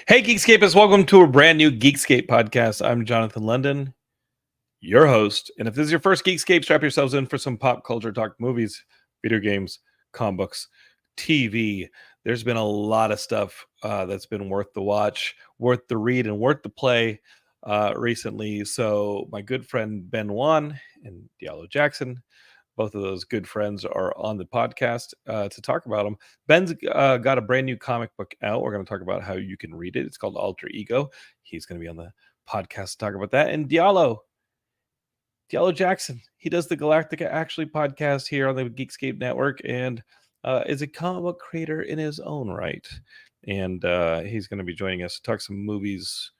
Hey, Geekscapists, welcome to a brand new Geekscape podcast. I'm Jonathan London, your host. And if this is your first Geekscape, strap yourselves in for some pop culture talk, movies, video games, comic books, TV. There's been a lot of stuff that's been worth the watch, worth the read, and worth the play recently. So my good friend Ben Wan and Diallo Jackson, both of those good friends, are on the podcast to talk about them. Ben's got a brand new comic book out. We're going to talk about how you can read it. It's called Alter Ego. He's going to be on the podcast to talk about that. And Diallo Jackson, he does the Galactica Actually podcast here on the Geekscape Network and is a comic book creator in his own right. And he's going to be joining us to talk some movies,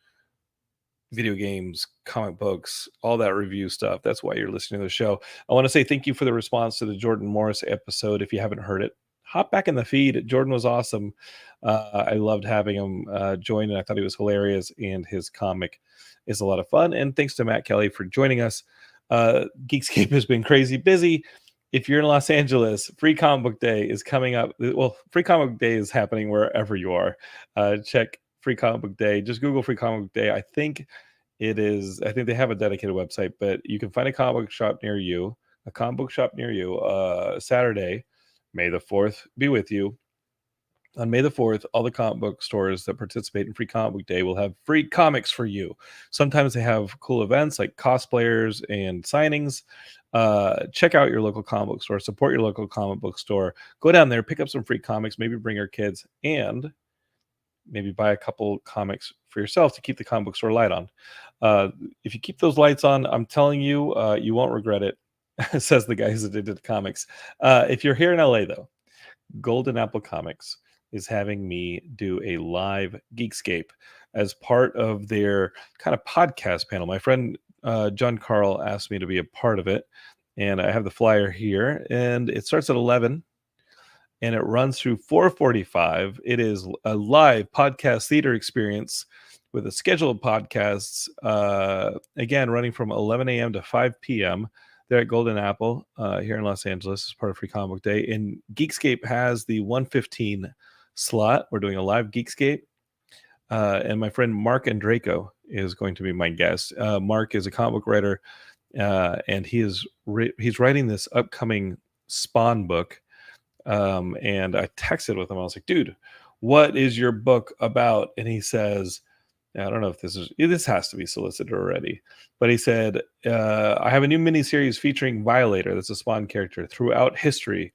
video games, comic books, all that review stuff. That's why you're listening to the show. I want to say thank you for the response to the Jordan Morris episode. If you haven't heard it, hop back in the feed. Jordan was awesome. I loved having him join, and I thought he was hilarious, and his comic is a lot of fun. And thanks to Matt Kelly for joining us. Geekscape has been crazy busy. If you're in Los Angeles, Free Comic Book Day is coming up. Well, Free Comic Book Day is happening wherever you are. Check Free Comic Book Day. Just Google Free Comic Book Day. I think they have a dedicated website, but you can find a comic book shop near you, Saturday, May the 4th, be with you. On May the 4th, all the comic book stores that participate in Free Comic Book Day will have free comics for you. Sometimes they have cool events like cosplayers and signings. Check out your local comic book store, support your local comic book store. Go down there, pick up some free comics, maybe bring your kids, and maybe buy a couple comics for yourself to keep the comic book store light on. If you keep those lights on, I'm telling you, you won't regret it, says the guy who's addicted to comics. If you're here in LA, though, Golden Apple Comics is having me do a live Geekscape as part of their kind of podcast panel. My friend John Carl asked me to be a part of it, and I have the flyer here, and it starts at 11 and it runs through 4:45. It is a live podcast theater experience with a schedule of podcasts, again, running from 11 a.m. to 5 p.m. They're at Golden Apple here in Los Angeles as part of Free Comic Book Day. And Geekscape has the 1:15 slot. We're doing a live Geekscape. And my friend Mark Andraco is going to be my guest. Mark is a comic book writer, and he's writing this upcoming Spawn book. And I texted with him. I was like, dude, what is your book about? And he says, I don't know if this has to be solicited already, but he said, I have a new miniseries featuring Violator. That's a Spawn character throughout history.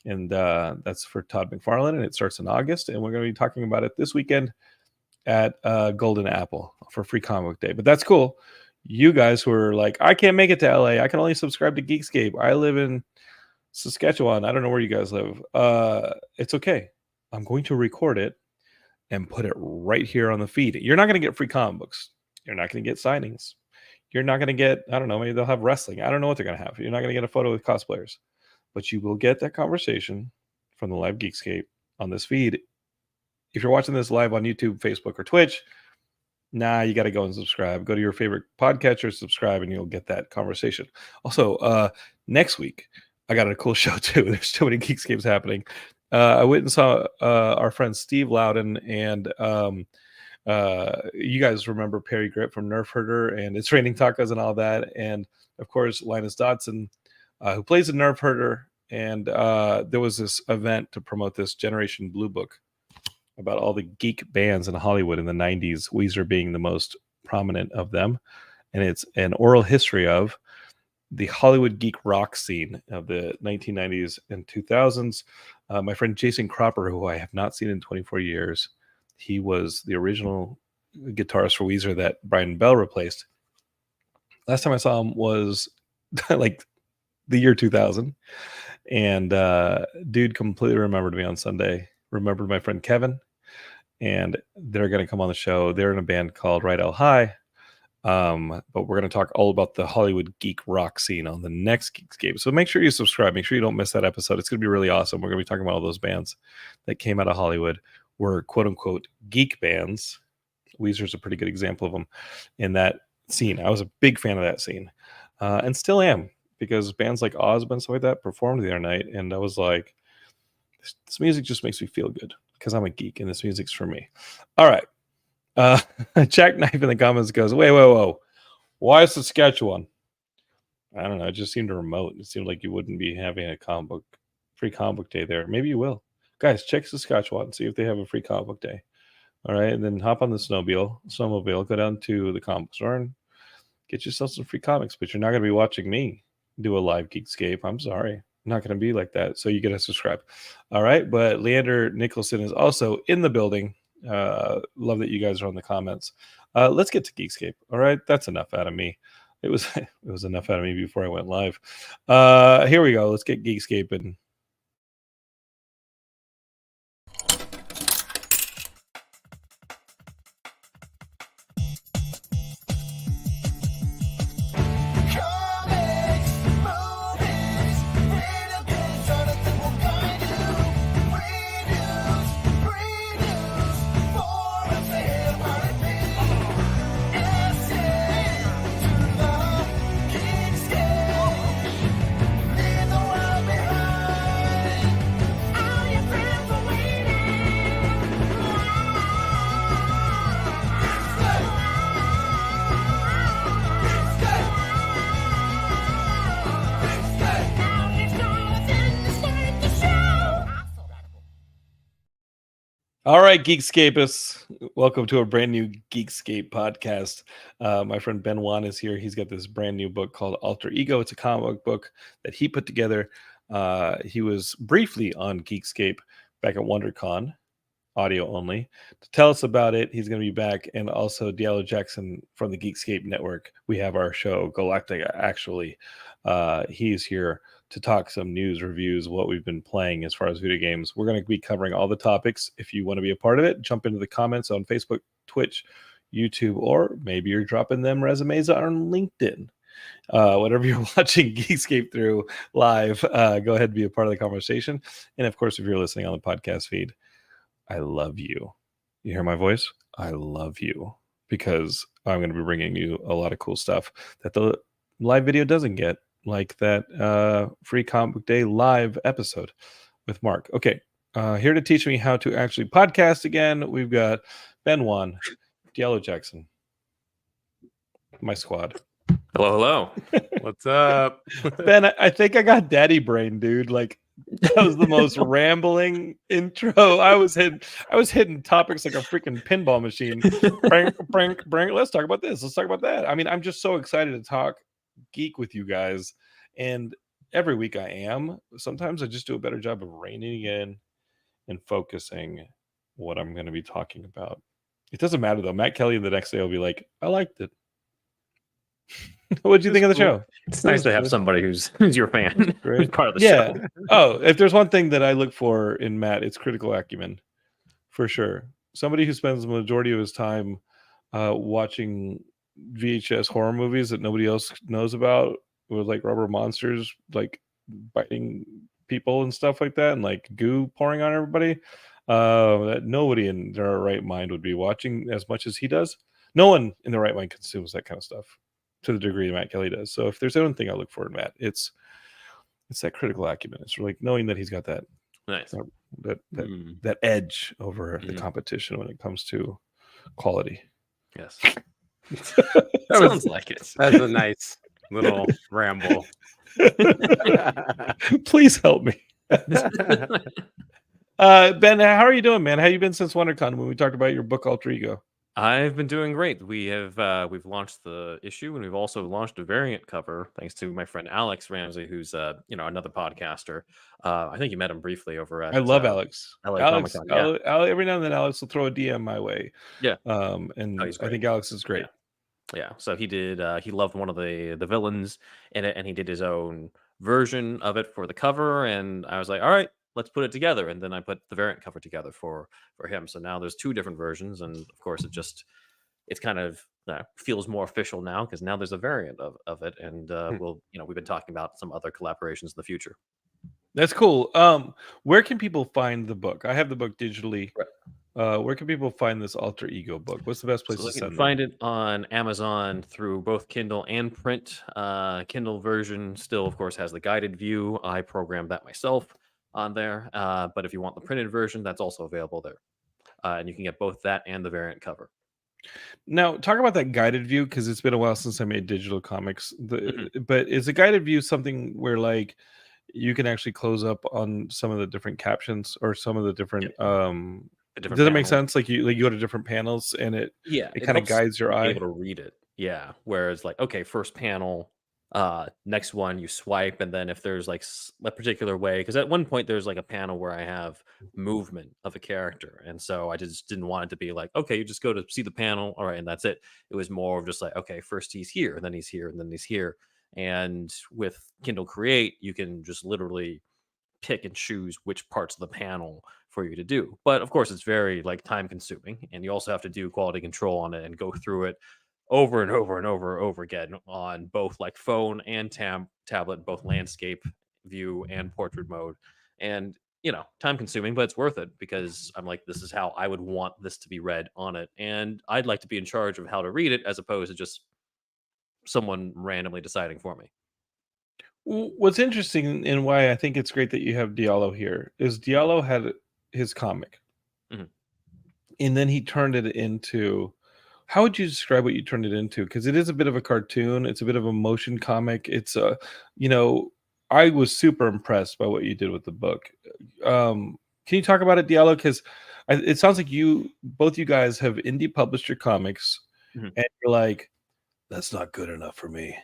And that's for Todd McFarlane, and it starts in August. And we're going to be talking about it this weekend at Golden Apple for Free Comic Book Day. But that's cool. You guys who are like, I can't make it to LA. I can only subscribe to Geekscape. I live in Saskatchewan. I don't know where you guys live. It's okay. I'm going to record it and put it right here on the feed. You're not going to get free comic books. You're not going to get signings. You're not going to get, I don't know, maybe they'll have wrestling. I don't know what they're going to have. You're not going to get a photo with cosplayers. But you will get that conversation from the live Geekscape on this feed. If you're watching this live on YouTube, Facebook, or Twitch, you got to go and subscribe. Go to your favorite podcatcher, subscribe, and you'll get that conversation. Also, next week, I got a cool show too. There's too many Geekscapes happening. I went and saw our friend Steve Loudon, and you guys remember Perry Grip from Nerf Herder and It's Raining Tacos and all that. And of course, Linus Dodson, who plays a Nerf Herder. And there was this event to promote this Generation Blue book about all the geek bands in Hollywood in the 90s, Weezer being the most prominent of them. And it's an oral history of the Hollywood geek rock scene of the 1990s and 2000s. My friend Jason Cropper, who I have not seen in 24 years, he was the original guitarist for Weezer that Brian Bell replaced. Last time I saw him was like the year 2000. And dude completely remembered me on Sunday, remembered my friend Kevin, and they're going to come on the show. They're in a band called Right Out High. But we're going to talk all about the Hollywood geek rock scene on the next Geekscape. So make sure you subscribe. Make sure you don't miss that episode. It's going to be really awesome. We're going to be talking about all those bands that came out of Hollywood, were quote unquote geek bands. Weezer's a pretty good example of them in that scene. I was a big fan of that scene, and still am, because bands like Ozzy and stuff like that performed the other night, and I was like, this music just makes me feel good because I'm a geek and this music's for me. All right. Jackknife in the comments goes, wait, whoa. Why is Saskatchewan? I don't know. It just seemed remote. It seemed like you wouldn't be having a free comic book day there. Maybe you will. Guys, check Saskatchewan, see if they have a free comic book day. All right. And then hop on the snowmobile, go down to the comic store and get yourself some free comics. But you're not going to be watching me do a live Geekscape. I'm sorry. I'm not going to be like that. So you get to subscribe. All right. But Leander Nicholson is also in the building. Love that you guys are on the comments. Let's get to Geekscape. All right. That's enough out of me. It was enough out of me before I went live. Here we go. Let's get Geekscape and all right, Geekscapists, welcome to a brand new Geekscape podcast. My friend Ben Wan is here. He's got this brand new book called Alter Ego. It's a comic book that he put together. He was briefly on Geekscape back at WonderCon, audio only. To tell us about it, he's going to be back. And also Diallo Jackson from the Geekscape Network. We have our show, Galactica, actually. He's here to talk some news, reviews, what we've been playing as far as video games. We're going to be covering all the topics. If you want to be a part of it, jump into the comments on Facebook, Twitch, YouTube, or maybe you're dropping them resumes on LinkedIn. Whatever you're watching Geekscape through live, go ahead and be a part of the conversation. And of course, if you're listening on the podcast feed, I love you. You hear my voice? I love you, because I'm going to be bringing you a lot of cool stuff that the live video doesn't get, like that free comic book day live episode with Mark. Okay, here to teach me how to actually podcast again, we've got Ben Wan, Diallo Jackson, my squad. Hello. What's up? Ben, I think I got daddy brain, dude. Like, that was the most rambling intro. I was hitting topics like a freaking pinball machine. Bring. Let's talk about this. Let's talk about that. I mean, I'm just so excited to talk geek with you guys. And every week I am. Sometimes I just do a better job of reining in and focusing what I'm going to be talking about. It doesn't matter though. Matt Kelly the next day will be like, I liked it. What did you think of the show? It's nice to have somebody who's your fan, who's part of the show. Oh, if there's one thing that I look for in Matt, it's critical acumen, for sure. Somebody who spends the majority of his time watching VHS horror movies that nobody else knows about, with like rubber monsters like biting people and stuff like that, and like goo pouring on everybody. That nobody in their right mind would be watching as much as he does. No one in their right mind consumes that kind of stuff to the degree Matt Kelly does. So if there's one thing I look for in Matt, it's that critical acumen. It's like knowing that he's got that nice that edge over the competition when it comes to quality. Yes. Sounds like it. That's a nice little ramble. Please help me. Ben, how are you doing, man? How you been since WonderCon when we talked about your book Alter Ego? I've been doing great. We've launched the issue, and we've also launched a variant cover thanks to my friend Alex Ramsey, who's another podcaster. I think you met him briefly over at I love Alex. LA Alex, Comic-Con, yeah. every now and then Alex will throw a DM my way. Yeah. And I think Alex is great. Yeah. So he did. He loved one of the villains in it, and he did his own version of it for the cover. And I was like, all right, let's put it together. And then I put the variant cover together for him. So now there's two different versions, and of course it's kind of feels more official now because now there's a variant of it, and we've been talking about some other collaborations in the future. That's cool. Where can people find the book? I have the book digitally. Right. Where can people find this Alter Ego book? What's the best place to send them? Find it on Amazon through both Kindle and print. Kindle version still, of course, has the guided view. I programmed that myself on there. But if you want the printed version, that's also available there. And you can get both that and the variant cover. Now, talk about that guided view because it's been a while since I made digital comics. Mhm. But is a guided view something where like you can actually close up on some of the different captions or some of the Yep. different The different does that make panels. sense? Like you go to different panels and Yeah, it it kind of helps guides your be eye. able to read it. Yeah, whereas like, okay, first panel, next one you swipe, and then if there's like a particular way, because at one point there's like a panel where I have movement of a character, and so I just didn't want it to be like, okay, you just go to see the panel, all right, and that's it. It was more of just like, okay, first he's here, and then he's here, and then he's here. And with Kindle Create, you can just literally pick and choose which parts of the panel for you to do. But of course, it's very like time consuming, and you also have to do quality control on it and go through it over and over and over and over again on both like phone and tablet, both landscape view and portrait mode. And time consuming, but it's worth it because I'm like, this is how I would want this to be read on it, and I'd like to be in charge of how to read it as opposed to just someone randomly deciding for me. What's interesting and why I think it's great that you have Diallo here is Diallo had his comic Mhm. and then he turned it into how would you describe what you turned it into? Because it is a bit of a cartoon, it's a bit of a motion comic. It's a, you know, I was super impressed by what you did with the book. Can you talk about it, Diallo? Because it sounds like both you guys have indie published your comics, Mhm. and you're like, that's not good enough for me.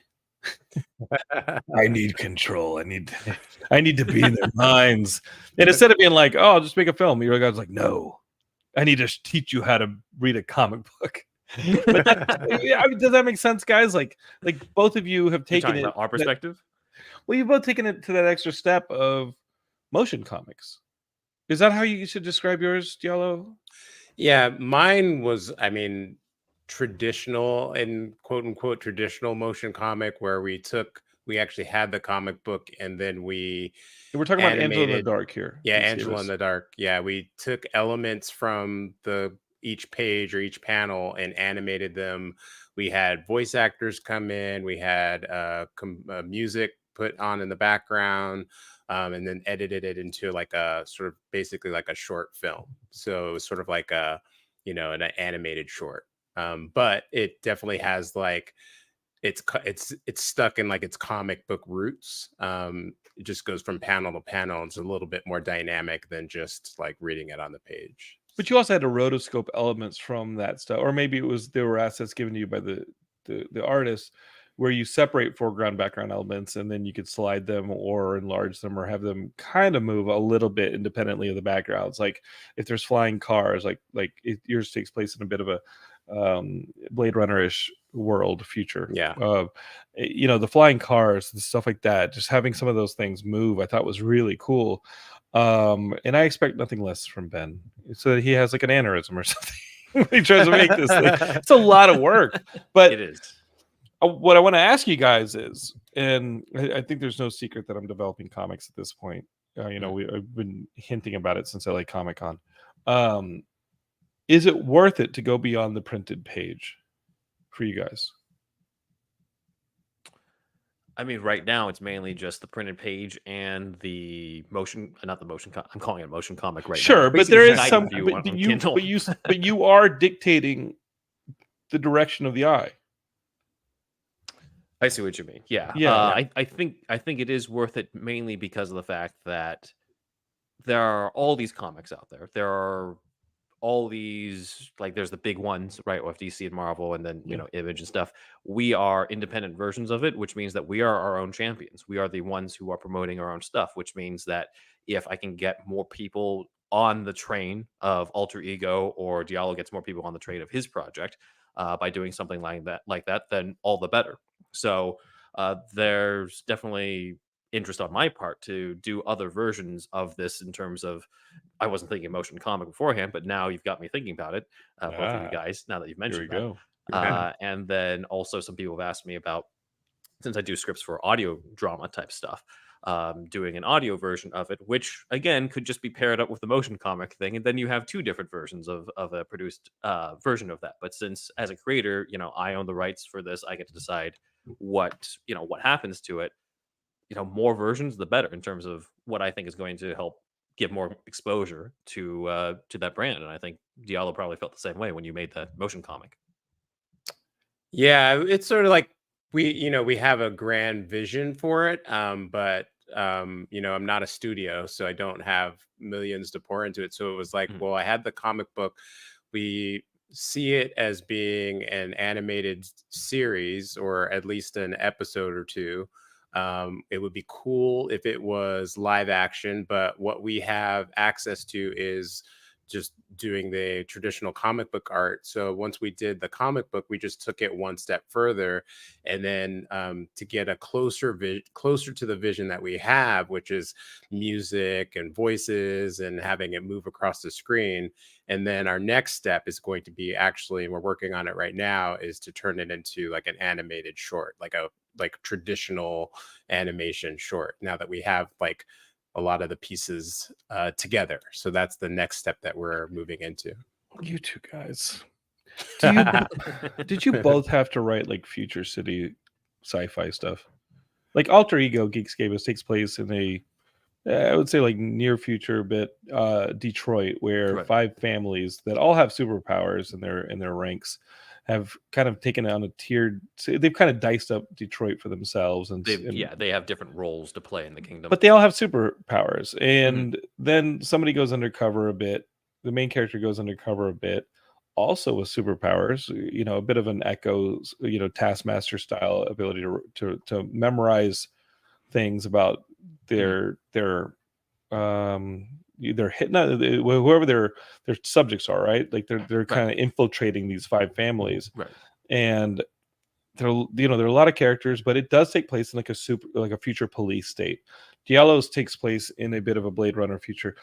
I need control. I need to be in their minds. And instead of being like, "Oh, I'll just make a film," your guys like, "No, I need to teach you how to read a comic book." But yeah, I mean, does that make sense, guys? Like both of you have You're taken talking it about our that perspective. well, you've both taken it to that extra step of motion comics. Is that how you should describe yours, Diallo? Yeah, mine was, traditional and quote unquote traditional motion comic where we actually had the comic book and then we We're talking about Angela in the animated. Dark here, Yeah, Angela in Gustavus. the Dark. Yeah, we took elements from the each page or each panel and animated them. We had voice actors come in. We had music put on in the background, and then edited it into like a sort of basically like a short film. So it was sort of like an animated short. But it definitely has like it's stuck in like its comic book roots. It just goes from panel to panel. It's a little bit more dynamic than just like reading it on the page. But you also had to rotoscope elements from that stuff, or maybe it was there were assets given to you by the artist, where you separate foreground background elements, and then you could slide them or enlarge them or have them kind of move a little bit independently of the backgrounds. Like if there's flying cars, yours takes place in a bit of a Blade Runner-ish world future. Yeah. The flying cars and stuff like that, just having some of those things move, I thought was really cool. And I expect nothing less from Ben, so that he has like an aneurysm or something when he tries to make this thing. It's a lot of work. But It is. what I want to ask you guys is, and I think there's no secret that I'm developing comics at this point. Mm. I've been hinting about it since LA Comic Con. Um, is it worth it to go beyond the printed page for you guys? I mean, right now it's mainly just the printed page and the motion, not the motion. I'm calling it motion comic right now. It's Sure, but basically there the is guided some, view on Kindle. but you are dictating the direction of the eye. I see what you mean. Yeah, Yeah. I think it is worth it mainly because of the fact that there are all these comics out there. There are all these like there's the big ones, right? With DC and Marvel, and then Yeah. Image and stuff. We are independent versions of it, which means that we are our own champions. We are the ones who are promoting our own stuff, which means that if I can get more people on the train of Alter Ego, or Diallo gets more people on the train of his project by doing something like that, then all the better. So there's definitely interest on my part to do other versions of this in terms of I wasn't thinking motion comic beforehand, but now you've got me thinking about it, both of you Ah, guys, now that you've here we mentioned that. go. And then also some people have asked me about, since I do scripts for audio drama type stuff, doing an audio version of it, which again could just be paired up with the motion comic thing, and then you have two different versions of a produced version of that. But since as a creator, I own the rights for this, I get to decide what happens to it. More versions, the better in terms of what I think is going to help give more exposure to that brand. And I think Diallo probably felt the same way when you made that motion comic. Yeah, it's sort of like we have a grand vision for it, but I'm not a studio, so I don't have millions to pour into it. So it was like, Mhm. well, I had the comic book. We see it as being an animated series, or at least an episode or two. It would be cool if it was live action, but what we have access to is just doing the traditional comic book art. So once we did the comic book, we just took it one step further, and then to get a closer to the vision that we have, which is music and voices and having it move across the screen. And then our next step is going to be, actually, and we're working on it right now, is to turn it into like an animated short, like traditional animation short. Now that we have like a lot of the pieces together. So that's the next step that we're moving into. You two guys. Do you did you both have to write like future city sci-fi stuff? Like Alter Ego Geekscape takes place in a I would say like near future bit Detroit, where Right. 5 families that all have superpowers in their ranks have kind of taken on a tiered, so they've kind of diced up Detroit for themselves They have different roles to play in the kingdom. but they all have superpowers. Mhm. And then somebody goes undercover a bit. The main character goes undercover a bit, also with superpowers. A bit of an Echo, Taskmaster style ability to memorize things about Mhm. their hit, not whoever their subjects are, right? Like they're Right. kind of infiltrating these 5 families, Right. and there are a lot of characters, but it does take place in like a future police state. Diallo's takes place in a bit of a Blade Runner future.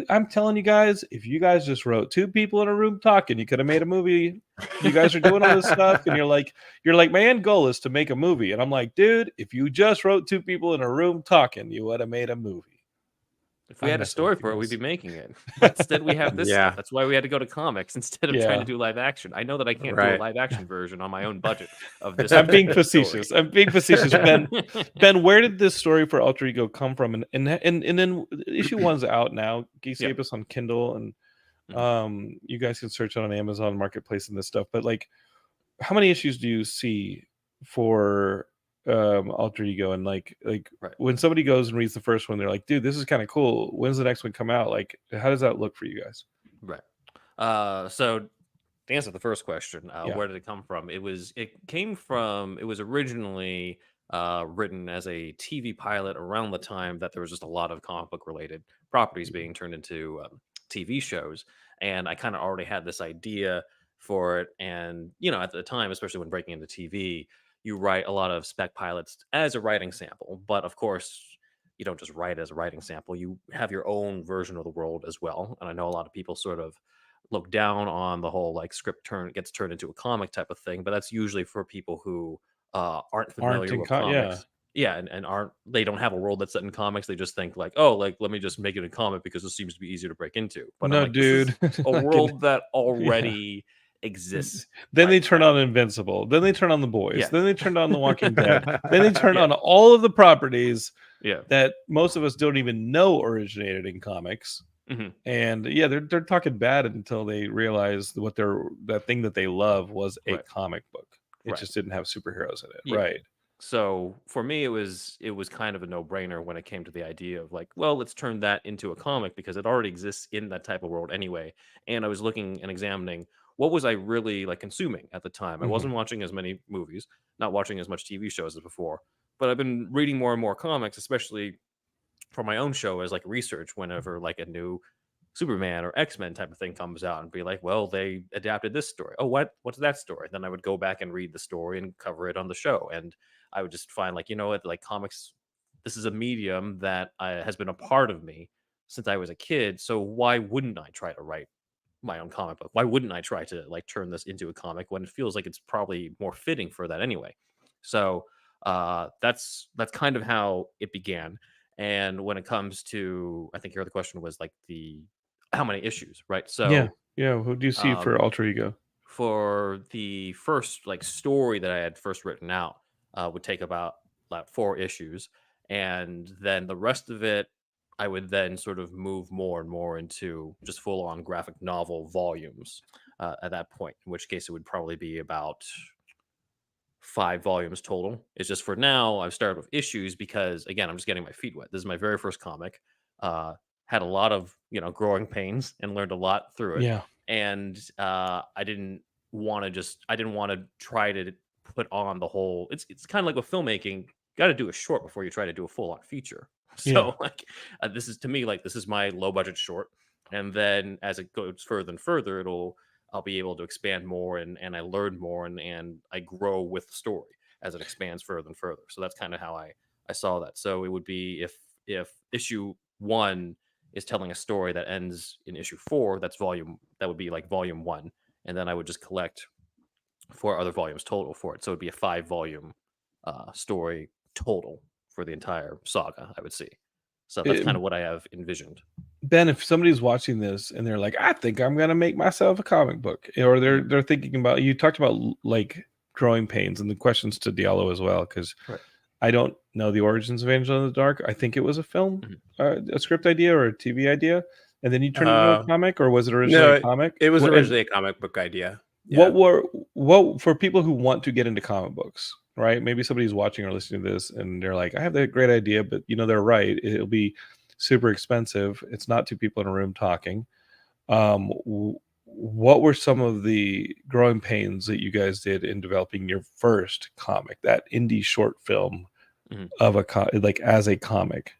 I'm telling you guys, if you guys just wrote 2 people in a room talking, you could have made a movie. You guys are doing all this stuff, and you're like, my end goal is to make a movie, and I'm like, dude, if you just wrote 2 people in a room talking, you would have made a movie. If we I'm had a messing with story you for it, we'd be guys. making it. But instead, we have this stuff. Yeah, That's why we had to go to comics instead of trying to Yeah. do live action. I know that I can't do a right. live action version on my own budget of this I'm being particular story. facetious. I'm being facetious. Ben, where did this story for Alter Ego come from? And then issue 1's out now. Yeah. Geekscape is on Kindle, and Mhm. you guys can search it on Amazon Marketplace and this stuff. But like, how many issues do you see for Alter Ego? And like Right. when somebody goes and reads the first one, they're like, dude, this is kind of cool. When's the next one come out? Like, how does that look for you guys? Right. So to answer the first question, Yeah. where did it come from? It was originally written as a TV pilot around the time that there was just a lot of comic book related properties being turned into TV shows, and I kind of already had this idea for it. And at the time, especially when breaking into TV, you write a lot of spec pilots as a writing sample, but of course. You don't just write as a writing sample. You have your own version of the world as well. And I know a lot of people sort of look down on the whole like script gets turned into a comic type of thing, but that's usually for people who aren't Aren't familiar in with yeah. comics. Yeah, and aren't they don't have a world that's set in comics. They just think like, oh, like let me just make it a comic because it seems to be easier to break into. But I'm No, like, this is dude. a Not kidding. world that Yeah. already exists Then they like turn that. on Invincible. Then they turn on The Boys. Yeah, Then they turned on The Walking Dead. Then they turn yeah, on all of the properties yeah. that most of us don't even know originated in comics. Hmm. And yeah, they're talking bad until they realize that thing that they love was a Right, comic book. It right. just didn't have superheroes in it. Yeah. Right. So for me, it was kind of a no brainer when it came to the idea of like, well, let's turn that into a comic because it already exists in that type of world anyway. And I was looking and examining what was I really like consuming at the time. I Mhm. wasn't watching as many movies, not watching as much TV shows as before, but I've been reading more and more comics, especially for my own show as like research whenever like a new Superman or X-Men type of thing comes out and be like, well, they adapted this story. Oh, what's that story? Then I would go back and read the story and cover it on the show. And I would just find like, you know what, like comics, this is a medium that has been a part of me since I was a kid. So why wouldn't I try to write my own comic book? Why wouldn't I try to like turn this into a comic when it feels like it's probably more fitting for that anyway? So that's kind of how it began. And when it comes to, I think your other question was like the how many issues, right? Yeah. So Yeah. Who do you see for um, Alter Ego? for the first like story that I had first written out, would take about like 4 issues, and then the rest of it, I would then sort of move more and more into just full on graphic novel volumes at that point. In which case, it would probably be about 5 volumes total. It's just for now, I've started with issues because, again, I'm just getting my feet wet. This is my very first comic. Had a lot of, growing pains and learned a lot through it. Yeah. And I didn't want to try to put on the whole. It's kind of like with filmmaking. Got to do a short before you try to do a full on feature. Yeah. So like, this is to me like this is my low budget short, and then as it goes further and further, I'll be able to expand more and I learn more and I grow with the story as it expands further and further. So that's kind of how I saw that. So it would be if issue 1 is telling a story that ends in issue 4, that would be like volume 1, and then I would just collect 4 other volumes total for it. So it'd be a 5 volume story total for the entire saga, I would see. So that's kind It- of what I have envisioned. Ben, if somebody's watching this and they're like, I think I'm gonna make myself a comic book, or they're thinking about, you talked about like growing pains, and the questions to Diallo as well, because Right. I don't know the origins of Angel in the Dark. I think it was a film, a script idea or a TV idea, and then you turned it into a comic, or was it originally No, a comic? it was What- originally a comic book idea. what for people who want to get into comic books, right? Maybe somebody's watching or listening to this and they're like, I have that great idea, but they're right. It'll be super expensive. It's not two people in a room talking. What were some of the growing pains that you guys did in developing your first comic, that indie short film Mhm. of like as a comic?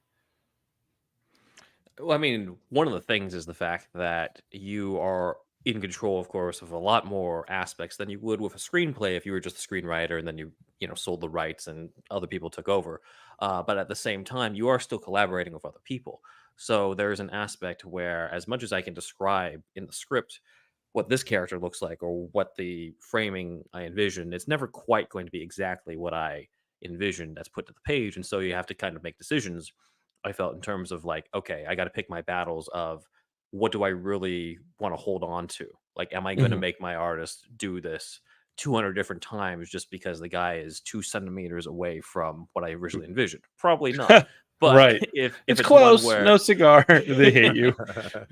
Well, I mean, one of the things is the fact that you are in control, of course, of a lot more aspects than you would with a screenplay if you were just a screenwriter and then you sold the rights and other people took over. But at the same time, you are still collaborating with other people. So there's an aspect where, as much as I can describe in the script what this character looks like or what the framing I envisioned, it's never quite going to be exactly what I envisioned that's put to the page. And so you have to kind of make decisions. I felt in terms of like, okay, I got to pick my battles of what do I really want to hold on to? Like, am I going to Mhm. make my artist do this 200 different times just because the guy is 2 centimeters away from what I originally envisioned? Probably not. But Right. if It's it's one close. where No cigar. They hate you.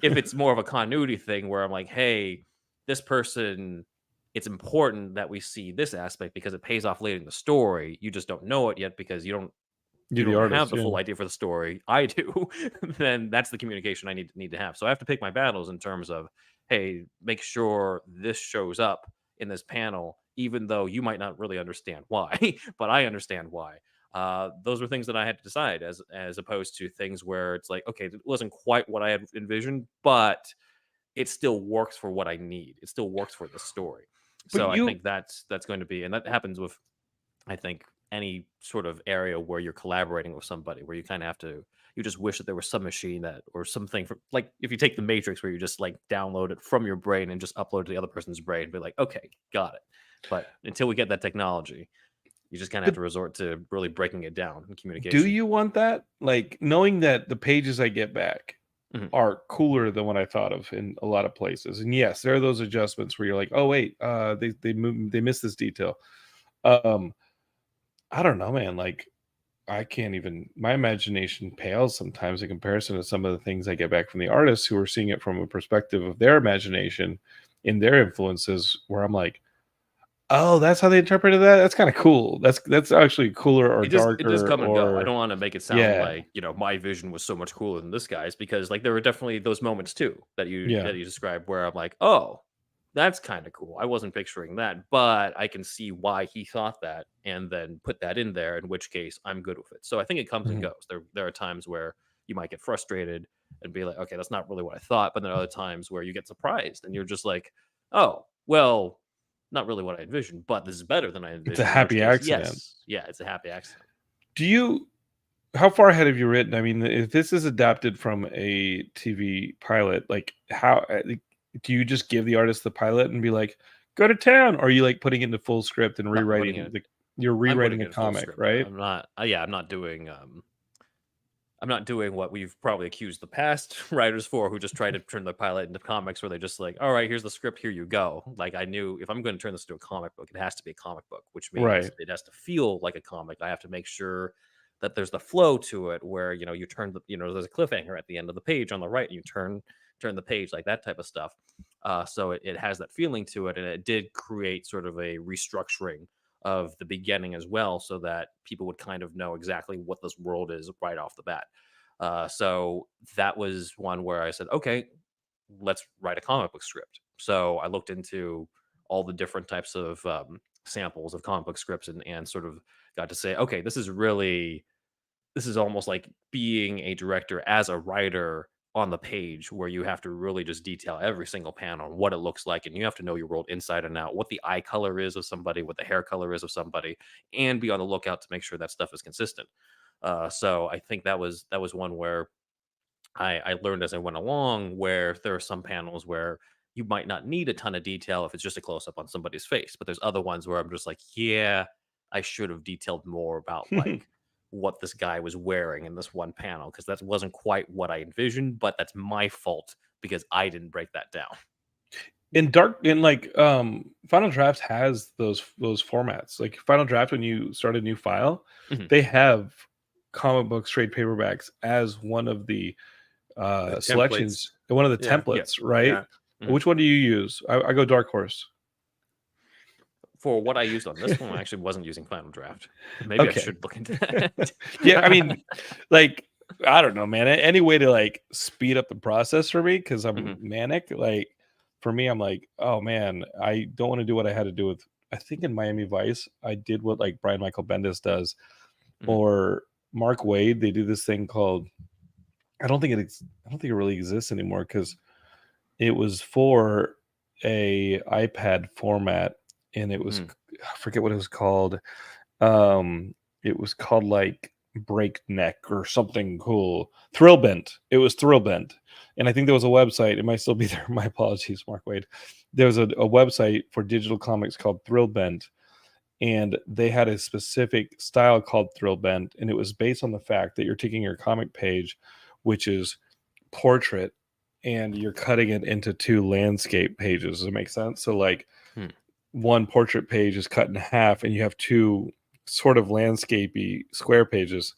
if it's more of a continuity thing where I'm like, hey, this person, it's important that we see this aspect because it pays off later in the story. You just don't know it yet because you You're the don't have artist. the Yeah. full idea for the story. I do. Then that's the communication I need to have. So I have to pick my battles in terms of, hey, make sure this shows up in this panel, even though you might not really understand why, but I understand why. Those were things that I had to decide as opposed to things where it's like, okay, it wasn't quite what I had envisioned, but it still works for what I need. It still works for the story. But So I you think that's going to be, and that happens with I think any sort of area where you're collaborating with somebody, where you kind of have to, you just wish that there was some machine that or something from like if you take the Matrix where you just like download it from your brain and just upload it to the other person's brain, be like, okay, got it. But until we get that technology, you just kind of have but to resort to really breaking it down in do communication. you want that? Like knowing that the pages I get back Mhm. are cooler than what I thought of in a lot of places. And yes, there are those adjustments where you're like, oh wait, they missed this detail. Um, I don't know, man. Like I can't even, my imagination pales sometimes in comparison to some of the things I get back from the artists who are seeing it from a perspective of their imagination in their influences, where I'm like, oh, that's how they interpreted that. That's kind of cool. That's actually cooler or It does darker come and go. I or don't want to make it sound yeah, like, my vision was so much cooler than this guy's because like there were definitely those moments too yeah. that you described where I'm like, "Oh, that's kind of cool. I wasn't picturing that, but I can see why he thought that and then put that in there, in which case I'm good with it." So I think it comes and Mhm. goes. There are times where you might get frustrated and be like, "Okay, that's not really what I thought," but then other times where you get surprised and you're just like, "Oh, well, not really what I envisioned, but this is better than I It's a envisioned." In which happy case, accident. yes, yeah, it's a happy accident. Do you, how far ahead have you written? I mean, if this is adapted from a TV pilot, like like, do you just give the artist the pilot and be like, go to town? Or are you like putting it into full script and No, I'm putting rewriting it. you're I'm rewriting putting the it in full comic, script. right? I'm not. Yeah, I'm not doing what we've probably accused the past writers for, who just try to turn the pilot into comics, where they just like, all right, here's the script, here you go. Like I knew if I'm going to turn this into a comic book, it has to be a comic book, which means Right. it has to feel like a comic. I have to make sure that there's the flow to it, where you turn there's a cliffhanger at the end of the page on the right, and you turn the page, like that type of stuff. So it has that feeling to it, and it did create sort of a restructuring of the beginning as well, so that people would kind of know exactly what this world is right off the bat. So that was one where I said, okay, let's write a comic book script. So I looked into all the different types of samples of comic book scripts, and sort of got to say, okay, this is almost like being a director as a writer on the page, where you have to really just detail every single panel and what it looks like, and you have to know your world inside and out, what the eye color is of somebody, what the hair color is of somebody, and be on the lookout to make sure that stuff is consistent. So I think that was one where I learned as I went along, where there are some panels where you might not need a ton of detail if it's just a close up on somebody's face, but there's other ones where I'm just like, yeah, I should have detailed more about like what this guy was wearing in this one panel, because that wasn't quite what I envisioned, but that's my fault because I didn't break that down. In like Final Drafts has those formats. Like Final Draft, when you start a new file, Mhm. they have comic books trade paperbacks as one of the The templates. selections, one of the Yeah. Yeah. templates, right? Yeah. Mhm. Which one do you use? I go Dark Horse. For what I used on this one, I actually wasn't using Final Draft. Maybe I Okay. should look into that. Yeah, I mean, like, I don't know, man. Any way to like speed up the process for me, because I'm Mhm. manic. Like, for me, I'm like, oh man, I don't want to do what I had to do with. I think in Miami Vice, I did what like Brian Michael Bendis does, Mhm. or Mark Wade. They do this thing called. I don't think it really exists anymore, because it was for a iPad format, and it was, Mhm. I forget what it was called. Um, it was called like Breakneck or something cool. Thrillbent. It was Thrillbent. And I think there was a website. It might still be there. My apologies, Mark Wade. There was a website for digital comics called Thrillbent, and they had a specific style called Thrillbent, and it was based on the fact that you're taking your comic page, which is portrait, and you're cutting it into two landscape pages. Does it make sense? So like Hmm. one portrait page is cut in half, and you have two sort of landscapey square pages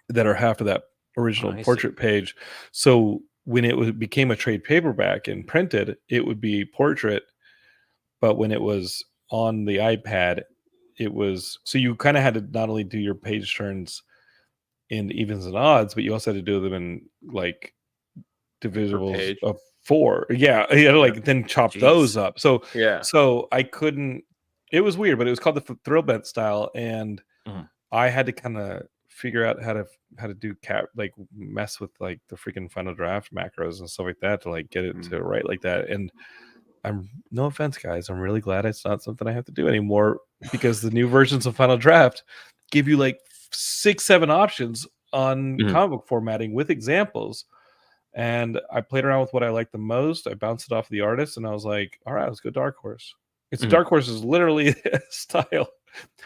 that are half of that original I see. portrait page. So when became a trade paperback and printed, it would be portrait, but when it was on the iPad, it was, so you kind of had to not only do your page turns in evens and odds, but you also had to do them in like Per divisibles page. of 4. Yeah, you had to Yeah. like then chop those Jeez. up. So Yeah. I couldn't, it was weird, but it was called the thrill bent style, and Mhm. I had to kind of figure out how to do like mess with like the freaking Final Draft macros and stuff like that to like get it Mm. to write like that. And I'm, no offense guys, I'm really glad it's not something I have to do anymore, because the new versions of Final Draft give you like 6-7 options on Mhm. comic book formatting with examples. And I played around with what I liked the most. I bounced it off the artist, and I was like, all right, let's go Dark Horse. It's Mhm. Dark Horse is literally a style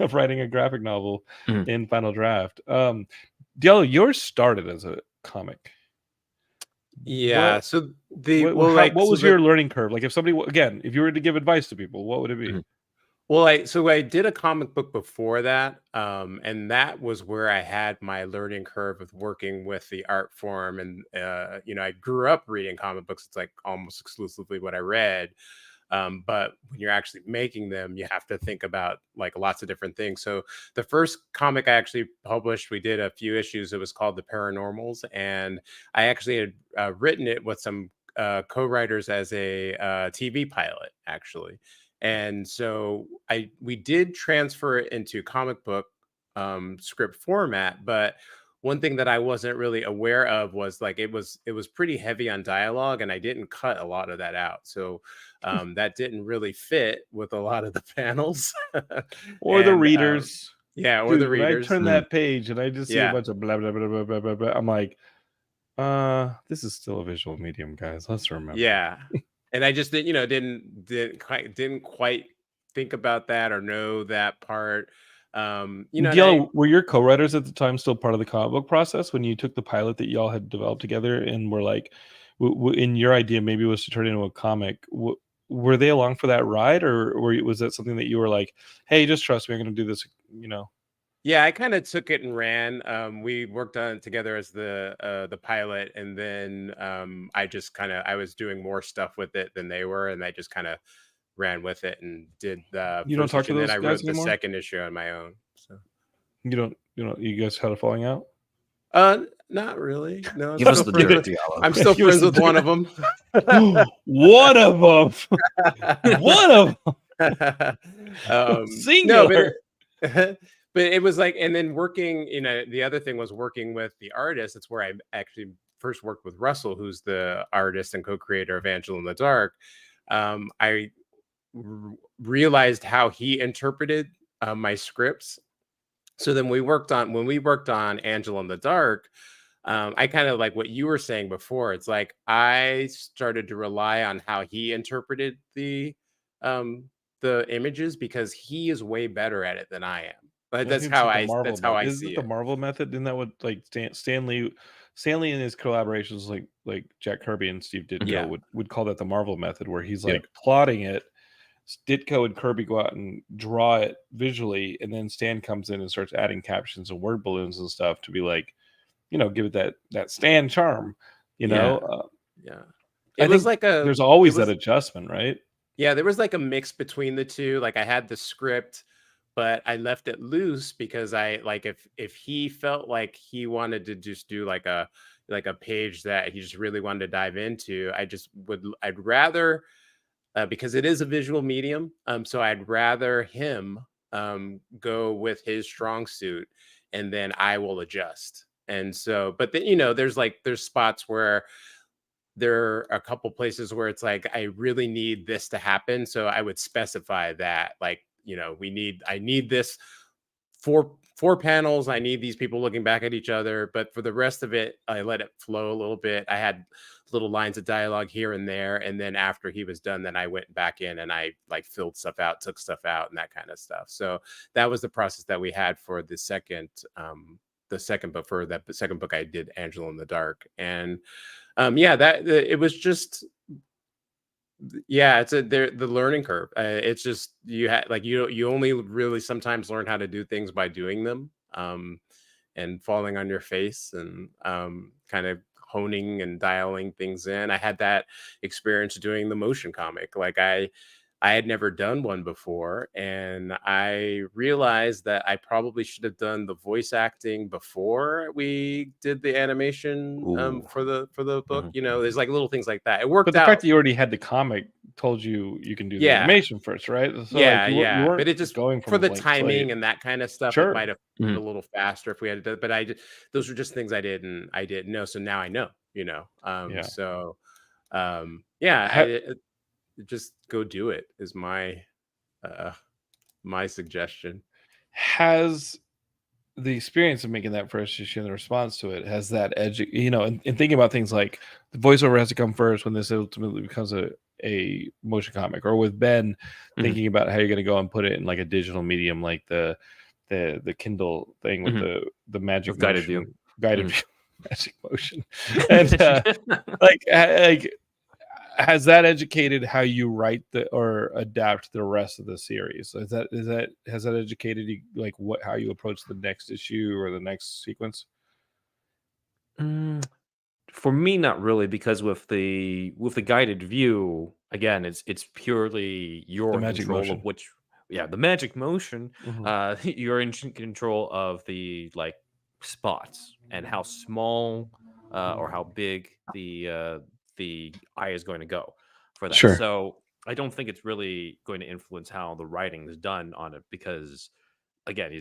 of writing a graphic novel Mhm. in Final Draft. Diallo, yours started as a comic. Yeah. So the What was your learning curve? Like, if somebody, again, if you were to give advice to people, what would it be? Mhm. I did a comic book before that, and that was where I had my learning curve with working with the art form. And I grew up reading comic books. It's like almost exclusively what I read. But when you're actually making them, you have to think about like lots of different things. So the first comic I actually published, we did a few issues. It was called The Paranormals, and I actually had written it with some co-writers as a TV pilot, actually. And so we did transfer it into comic book script format, but one thing that I wasn't really aware of was like it was pretty heavy on dialogue, and I didn't cut a lot of that out. So that didn't really fit with a lot of the panels. Or the And readers? yeah, or the Dude, when I readers. turn Mhm. that page and I just see a Yeah. bunch of blah blah blah blah blah blah, blah, I'm like, this is still a visual medium, guys. Let's remember. Yeah. And I just didn't quite think about that or know that part. And I Diallo, were your co-writers at the time still part of the comic book process when you took the pilot that y'all had developed together and were like, in your idea maybe was to turn it into a comic? Were they along for that ride, or was that something that you were like, hey, just trust me, I'm going to do this? You know. Yeah, I kind of took it and ran. We worked on it together as the pilot, and then I just kind of I was doing more stuff with it than they were, and I just kind of ran with it and did the You don't first talk issue, to and then those I guys wrote the anymore? second issue on my own. So You guys had a falling out? not really. No, I'm Give us still the friends dirt, with. Diallo. I'm still Give us friends the with one dirt. of them. One of them. One of them. No, Singular. but it was like, and then working, the other thing was working with the artist. It's where I actually first worked with Russell, who's the artist and co-creator of Angela in the Dark. I realized how he interpreted my scripts. So then when we worked on Angela in the Dark, I kind of like what you were saying before. It's like I started to rely on how he interpreted um the images, because he is way better at it than I am. But I think it's like the Marvel that's how method. I Isn't see it the it. Marvel method? Isn't that what like Stanley in his collaborations like Jack Kirby and Steve Ditko Yeah. would call that the Marvel method, where he's Yeah. like plotting it. Ditko and Kirby go out and draw it visually, and then Stan comes in and starts adding captions and word balloons and stuff to be like, give it that Stan charm, Yeah. Yeah. I It was think like there's it always that was adjustment, right? Yeah, there was like a mix between the two. Like I had the script, but I left it loose because I like, if he felt like he wanted to just do like a page that he just really wanted to dive into, I'd rather, because it is a visual medium, so I'd rather him go with his strong suit, and then I will adjust. And so, but then, there's spots where there are a couple places where it's like I really need this to happen, so I would specify that, like, I need this four panels, I need these people looking back at each other, but for the rest of it I let it flow a little bit. I had little lines of dialogue here and there, and then after he was done, then I went back in and I like filled stuff out, took stuff out, and that kind of stuff. So that was the process that we had for the second book. For that the second book I did, Angela in the Dark. And yeah, it was just, yeah, it's the learning curve. It's just, you only really sometimes learn how to do things by doing them, and falling on your face, and kind of honing and dialing things in. I had that experience doing the motion comic. Like I had never done one before, and I realized that I probably should have done the voice acting before we did the animation, Ooh. for the book. Mhm. There's like little things like that. It But worked the fact out. that you already had the comic told you can do the Yeah, animation first, right? So like you yeah. weren't But it just, going from for a the blank slate. timing and that kind of stuff, it Sure. might have been a Mhm. little faster if we had to. But those were just things I didn't know. So now I know. Yeah. So yeah, Ha- just go do it is uh my suggestion. has the experience of making that first issue and the response to it, has that edge, and thinking about things like the voiceover has to come first when this ultimately becomes a motion comic, or with Ben thinking about how you're going to go and put it in like a digital medium, like the Kindle thing with Mhm. the magic With guided view. motion, guided Mhm. view, magic motion, and like has that educated how you write or adapt the rest of the series? Has that educated you, like how you approach the next issue or the next sequence? Mm, for me, not really, because with the guided view, again, it's purely you're The in magic control of motion. which, yeah, the magic motion. Mhm. You're in control of the like spots and how small or how big the eye is going to go for that. Sure. So I don't think it's really going to influence how the writing is done on it, because again,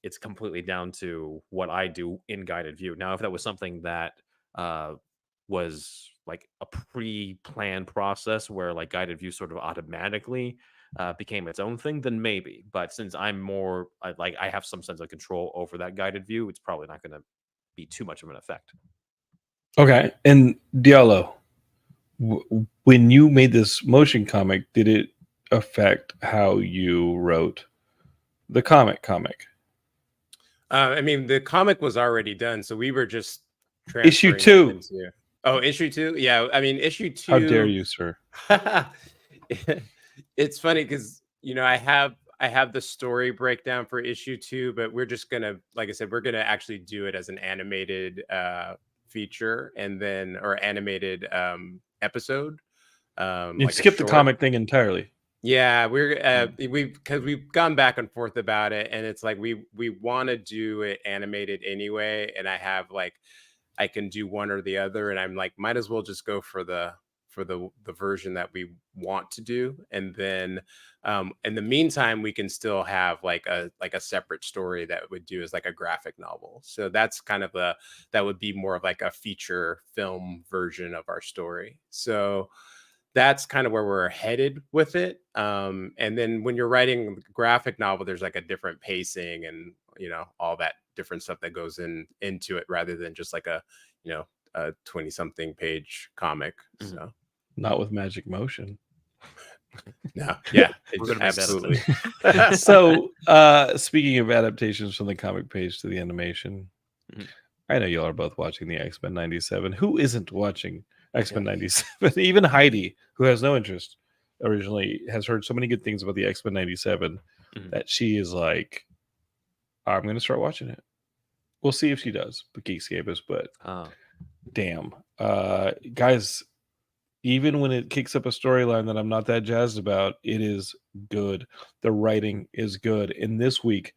it's completely down to what I do in guided view. Now, if that was something that uh, was like a pre-planned process where like guided view sort of automatically became its own thing, then maybe. But since I'm more like I have some sense of control over that guided view, it's probably not going to be too much of an effect. Okay. And Diallo, when you made this motion comic, did it affect how you wrote the comic? I mean, the comic was already done, so we were just Issue transferring it 2. into. Oh, issue 2. Yeah, I mean, issue How dare 2. you, sir? It's funny because I have the story breakdown for issue 2, but we're just gonna, like I said, we're gonna actually do it as an animated feature, and then, or animated episode, You like a skipped the short. comic thing entirely. Yeah, Mm. we've gone back and forth about it, and it's like we want to do it animated anyway, and I have like I can do one or the other, and I'm like might as well just go for the version that we want to do, and then in the meantime we can still have like a separate story that would do as like a graphic novel. So that's kind of the that would be more of like a feature film version of our story. So that's kind of where we're headed with it. And then when you're writing a graphic novel, there's like a different pacing and all that different stuff that goes into it rather than just like you know a 20 something page comic. Mhm. So Not with magic motion. no, yeah, We're it's gonna make that a absolutely. thing. So, speaking of adaptations from the comic page to the animation, Mhm. I know y'all are both watching the X-Men 97. Who isn't watching X-Men Yeah. 97? Even Heidi, who has no interest originally, has heard so many good things about the X-Men 97 Mhm. that she is like, I'm going to start watching it. We'll see if she does, but Geekscape is, but Oh. damn. Guys, even when it kicks up a storyline that I'm not that jazzed about, it is good. The writing is good. And this week,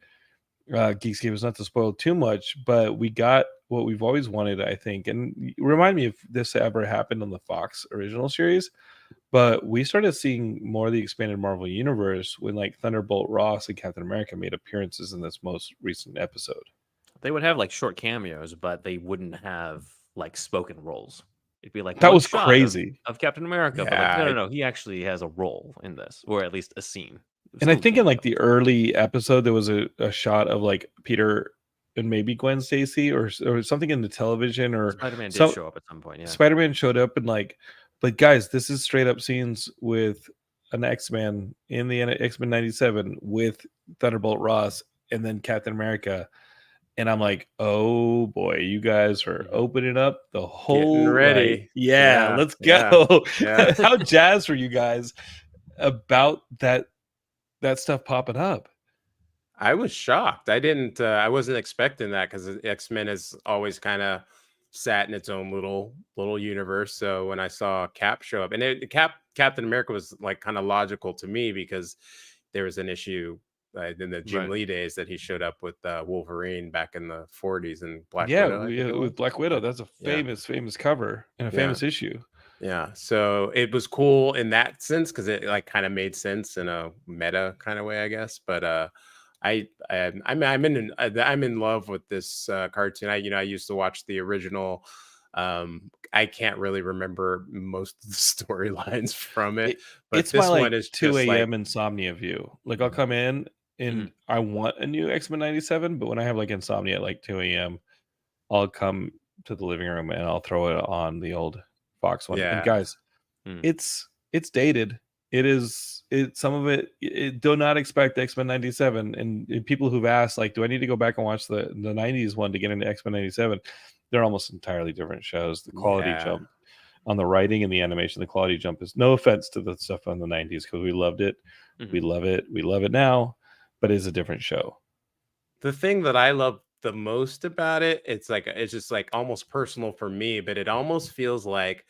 Geekscape is not to spoil too much, but we got what we've always wanted, I think. And remind me if this ever happened on the Fox original series, but we started seeing more of the expanded Marvel universe when like Thunderbolt Ross and Captain America made appearances in this most recent episode. They would have like short cameos, but they wouldn't have like spoken roles. It'd be like That one was shot crazy. of Captain America, but like Yeah, no, he actually has a role in this, or at least a scene. It was And I still a think in cameo. like the early episode, there was a shot of like Peter and maybe Gwen Stacy or something in the television or Spider-Man did some show up at some point, yeah. Spider-Man showed up and like, but guys, this is straight up scenes with an X-Man in the X-Men 97 with Thunderbolt Ross and then Captain America. And I'm like, oh boy, you guys are Mhm. opening up the getting whole like, ready. yeah, Yeah, let's yeah, go. yeah. How jazzed were you guys about that stuff popping up? I was shocked. I wasn't expecting that because X-Men has always kind of sat in its own little universe. So when I saw Cap show up, and Captain America was like kind of logical to me because there was an issue in the Jim Right. Lee days that he showed up with Wolverine back in the 40s and Black Yeah, Widow, I think it was. with Black Widow, Yeah, that's a yeah, famous cover and a yeah. famous issue. Yeah, so it was cool in that sense because it like kind of made sense in a meta kind of way, I guess. But I'm in love with this cartoon. I used to watch the original. I can't really remember most of the storylines from it, It but it's my this one like is 2 just like a.m. insomnia view. Like I'll come in and Mhm. I want a new X-Men 97, but when I have like insomnia at like 2 a.m., I'll come to the living room and I'll throw it on the old Fox one. And yeah, guys, Mm. it's dated. It some of it do not expect X-Men 97. And people who've asked, like, do I need to go back and watch the 90s one to get into X-Men 97? They're almost entirely different shows. The quality yeah, jump on the writing and the animation, the quality jump is no offense to the stuff on the 90s because we loved it. We Mhm. love it. We love it now, but it's a different show. the thing that I love the most about it, it's just like almost personal for me, but it almost feels like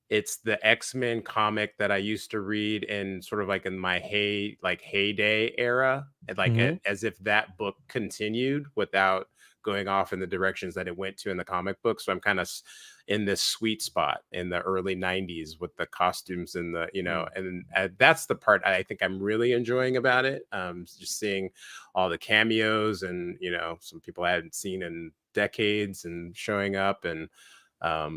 it's the X-Men comic that I used to read in sort of like in my heyday era, and like Hmm. as if that book continued without going off in the directions that it went to in the comic book. So I'm kind of in this sweet spot in the early 90s with the costumes and Mm. and that's the part I think I'm really enjoying about it. Just seeing all the cameos and some people I hadn't seen in decades and showing up, and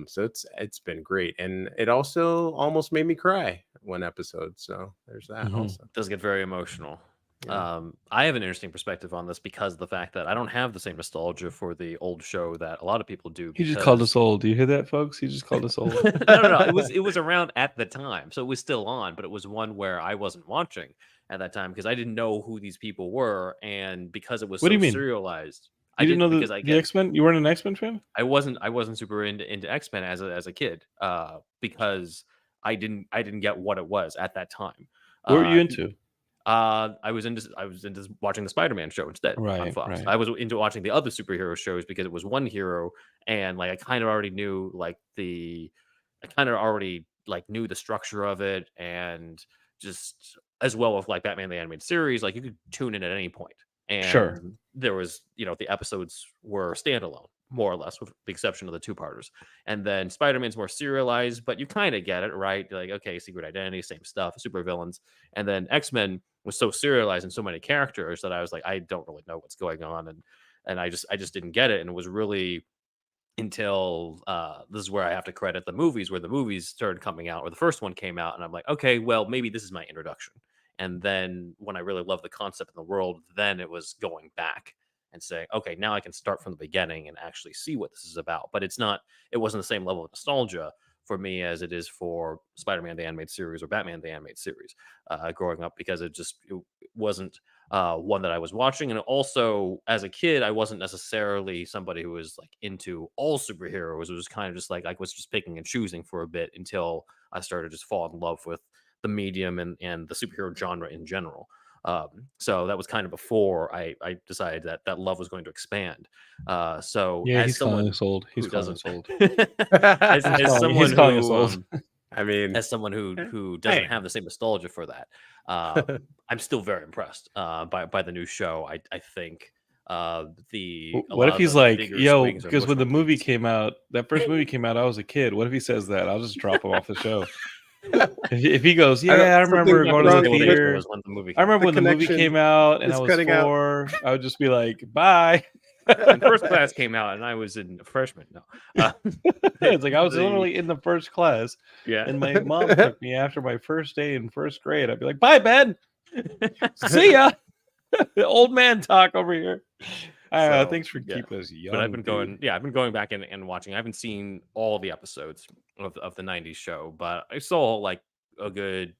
so it's been great, and it also almost made me cry one episode. So there's that Hmm. also. Does get very emotional. Yeah. I have an interesting perspective on this because of the fact that I don't have the same nostalgia for the old show that a lot of people do He just called us because old. Do you hear that, folks? He just called us old. no. It was around at the time, so it was still on, but it was one where I wasn't watching at that time because I didn't know who these people were, and because it was What do so you mean? serialized, I You didn't know didn't because the X Men? You weren't an X Men fan? I wasn't super into X-Men as a kid, because I didn't get what it was at that time. What were you Uh, into? I was into watching the Spider-Man show instead on Right, Fox. right. I was into watching the other superhero shows because it was one hero, and like I kind of already knew I kind of already like knew the structure of it, and just as well with like Batman the Animated Series, like you could tune in at any point, Sure. and there was, the episodes were standalone more or less, with the exception of the two-parters. And then Spider-Man's more serialized, but you kind of get it, right? You're like, okay, Secret Identity, same stuff, super villains. And then X-Men was so serialized and so many characters that I was like, I don't really know what's going on, and I just didn't get it. And it was really until this is where I have to credit the movies, where the movies started coming out, or the first one came out, and I'm like, okay, well, maybe this is my introduction. And then when I really loved the concept in the world, then it was going back and saying, okay, now I can start from the beginning and actually see what this is about. But it wasn't the same level of nostalgia for me as it is for Spider-Man the Animated Series or Batman the Animated Series growing up, because it wasn't one that I was watching. And also, as a kid, I wasn't necessarily somebody who was like into all superheroes. It was kind of just like I was just picking and choosing for a bit until I started to just fall in love with the medium and the superhero genre in general. So that was kind of before I decided that love was going to expand. So Yeah, as he's calling someone us old. He's who calling doesn't, us old. as someone He's calling us who old. I mean, as someone who doesn't hey. have the same nostalgia for that, I'm still very impressed by the new show. I think a What lot if of he's the like, bigger yo, swings are because when the bushwhack movie beats. came out, that first movie came out, I was a kid. What if he says that? I'll just drop him off the show. If he goes, I don't- yeah, I remember something's going to wrong the with theater. Was when the movie I came remember The when the movie connection came out and I is was cutting out. 4. I would just be like, bye. out. And First Class came out, and I was in freshman. No, It's like I was the literally in the first class, yeah. and my mom took me after my first day in first grade. I'd be like, bye, Ben. See ya. Old man talk over here. So, Thanks for yeah. keeping us young. But I've been dude. going back and watching. I haven't seen all the episodes of the '90s show, but I saw like a good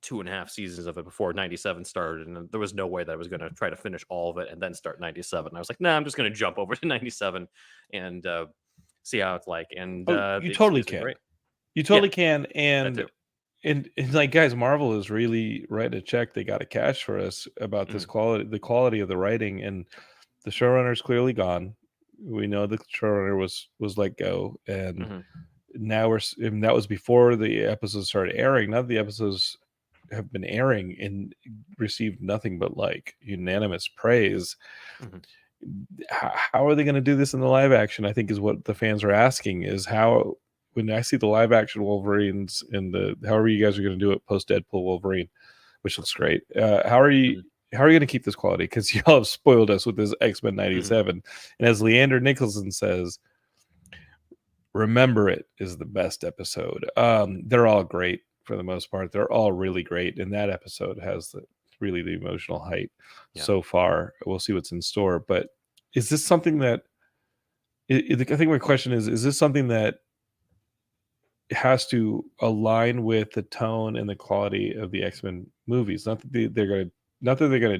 2.5 seasons of it before '97 started, and there was no way that I was going to try to finish all of it and then start '97. I was like, nah, I'm just going to jump over to '97 and see how it's like. And Oh, you it's totally been can. great. You totally can. That And too. and like, guys, Marvel is really writing a check. They got a cash for us about this quality, the quality of the writing, and the showrunner's clearly gone. We know the showrunner was let go, and Mhm. now and that was before the episodes started airing. Now the episodes have been airing and received nothing but like unanimous praise. Mhm. How are they going to do this in the live action? I think is what the fans are asking, is how, when I see the live action Wolverines in the, however you guys are going to do it post Deadpool Wolverine, which looks great. How are you going to keep this quality? Because y'all have spoiled us with this X-Men 97. And as Leander Nicholson says, Remember It is the best episode. They're all great for the most part. They're all really great. And that episode has really the emotional height so far. We'll see what's in store. But is this something that, I think my question is this something that has to align with the tone and the quality of the X-Men movies? Not that they're going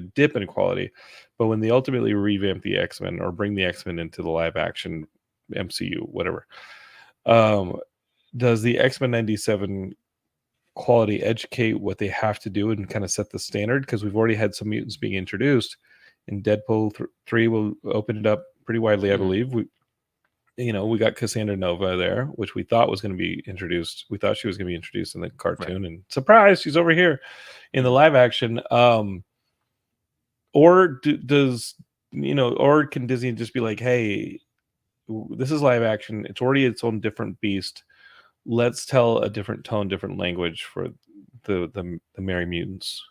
to dip in quality, but when they ultimately revamp the X-Men or bring the X-Men into the live action MCU, whatever, does the X-Men 97 quality educate what they have to do and kind of set the standard? Because we've already had some mutants being introduced, and Deadpool 3 will open it up pretty widely, I believe. We got Cassandra Nova there, which we thought was going to be introduced. We thought she was going to be introduced in the cartoon, and surprise, she's over here in the live action. Or or can Disney just be like, hey, this is live action. It's already its own different beast. Let's tell a different tone, different language for the Merry Mutants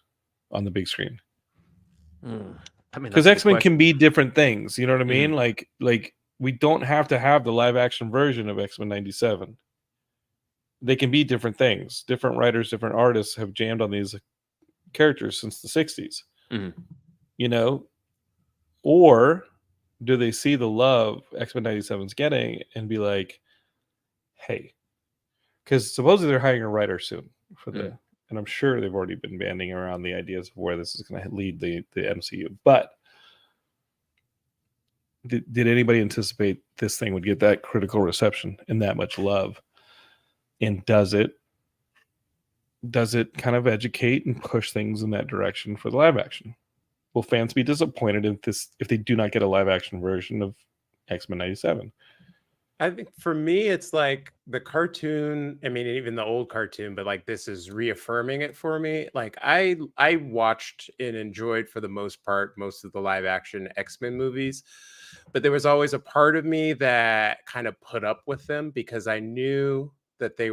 on the big screen. I mean, Because that's a good X-Men can question. be different things. You know what I mean? Like we don't have to have the live action version of X-Men 97. They can be different things. Different writers, different artists have jammed on these characters since the 60s. Or do they see the love X-Men 97's getting and be like, hey, because supposedly they're hiring a writer soon for and I'm sure they've already been banding around the ideas of where this is going to lead the MCU. But did anybody anticipate this thing would get that critical reception and that much love? And does it kind of educate and push things in that direction for the live action? Will fans be disappointed if they do not get a live action version of X-Men 97? I think for me, it's like the cartoon. I mean, even the old cartoon, but like this is reaffirming it for me. Like I watched and enjoyed for the most part most of the live action X-Men movies, but there was always a part of me that kind of put up with them because I knew that they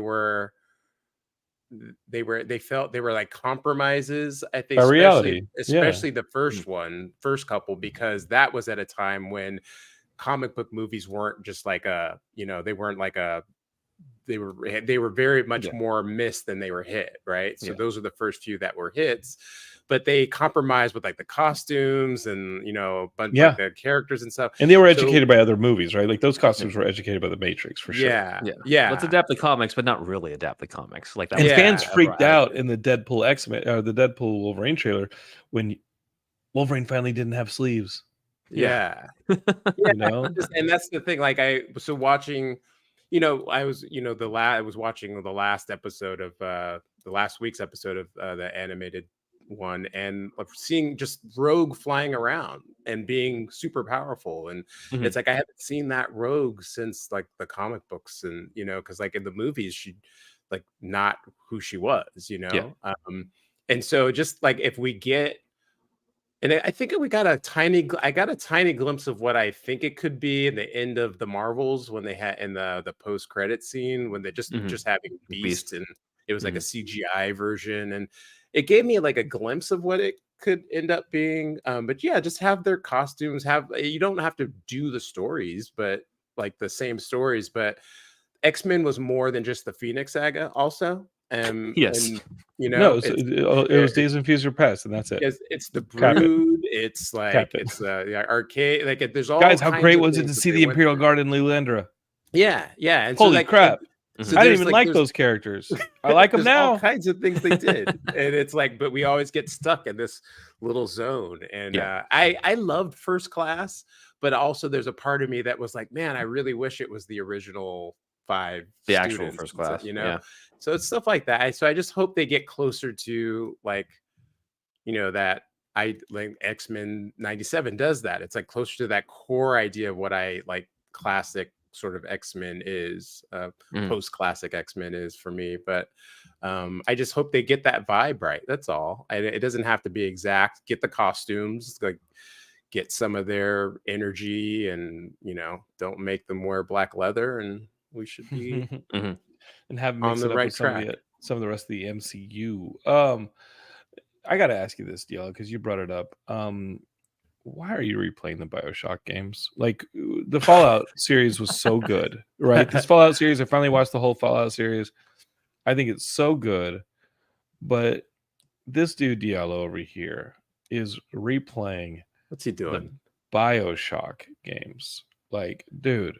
felt they were like compromises. I think By reality. Yeah. especially the first couple, because that was at a time when comic book movies weren't just like they weren't like they were very much Yeah. more missed than they were hit, right? So Yeah. those are the first few that were hits, but they compromised with like the costumes and a bunch Yeah. like the characters and stuff. And they were So educated by other movies, right? Like those costumes were educated by the Matrix for sure. yeah. Let's adapt the comics, but not really adapt the comics. Like that. And was fans ever freaked out adequate. in the Deadpool X-Men or the Deadpool Wolverine trailer when Wolverine finally didn't have sleeves. Yeah. You know? And that's the thing. Like watching, I was watching the last episode of the last week's episode of the animated one, and seeing just Rogue flying around and being super powerful, and Mhm. it's like I haven't seen that Rogue since like the comic books, and because like in the movies she like not who she was, Yeah. and so just like if we get. And I think we got I got a tiny glimpse of what I think it could be in the end of the Marvels when they had in the post credit scene when they just Mhm. having Beast, Beast. and it was like a Mhm. CGI version, and it gave me like a glimpse of what it could end up being. But yeah, just have their costumes. You don't have to do the stories, but like the same stories. But X-Men was more than just the Phoenix Saga, also. Yes. And No, it's it was Days of Future Past, and that's it. it's the Cap it. Brood. It's like Cap it. it's the arcade. Like there's all Guys, how kinds great of was it to things that see they the went Imperial through. Guard in Lilandra? Yeah, and Holy so like crap. so I didn't there's even like like there's those characters. I like them there's all now. kinds of things they did, and it's like, but we always get stuck in this little zone. And Yeah. I loved First Class, but also there's a part of me that was like, man, I really wish it was the original 5 The actual students, First Class. Yeah. So it's stuff like that. So I just hope they get closer to like, that I like X-Men 97 does that. It's like closer to that core idea of what I like classic sort of X-Men is, post-classic X-Men is for me. But I just hope they get that vibe right. That's all. It doesn't have to be exact. Get the costumes, like get some of their energy, and don't make them wear black leather, and we should be Mhm. And have them on mix the it up right with some track. of the rest of the MCU. I gotta ask you this, Diallo, because you brought it up. Why are you replaying the BioShock games? Like the Fallout series was so good, right? This Fallout series, I finally watched the whole Fallout series. I think it's so good, but this dude Diallo over here is replaying What's he the doing? BioShock games. Like, dude,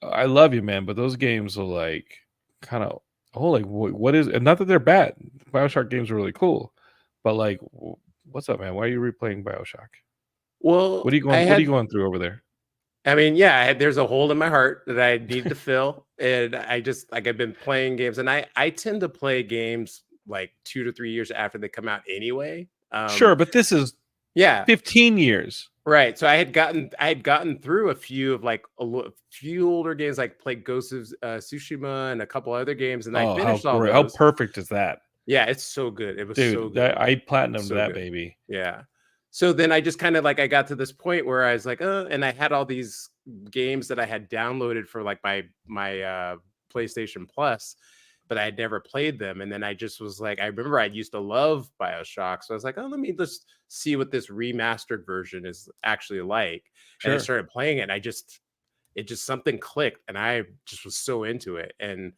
I love you, man, but those games are like kind of like what is? And not that they're bad. BioShock games are really cool, but like, what's up, man? Why are you replaying BioShock? Well, What are you going through over there? I mean, yeah, there's a hole in my heart that I need to fill, and I just like I've been playing games, and I tend to play games like 2 to 3 years after they come out anyway. Sure, but this is Yeah, 15 years. right. So I had gotten through a few of like few older games, like played Ghost of Tsushima and a couple other games, and I finished all How those. perfect is that? Yeah, it's so good. It was so Dude, good. I platinumed So that good. baby. Yeah. So then I just kind of like I got to this point where I was like, and I had all these games that I had downloaded for like my PlayStation Plus, but I had never played them. And then I just was like, I remember I used to love BioShock, so I was like, oh, let me just see what this remastered version is actually like. And I Sure. started playing it, and it just something clicked, and I just was so into it. And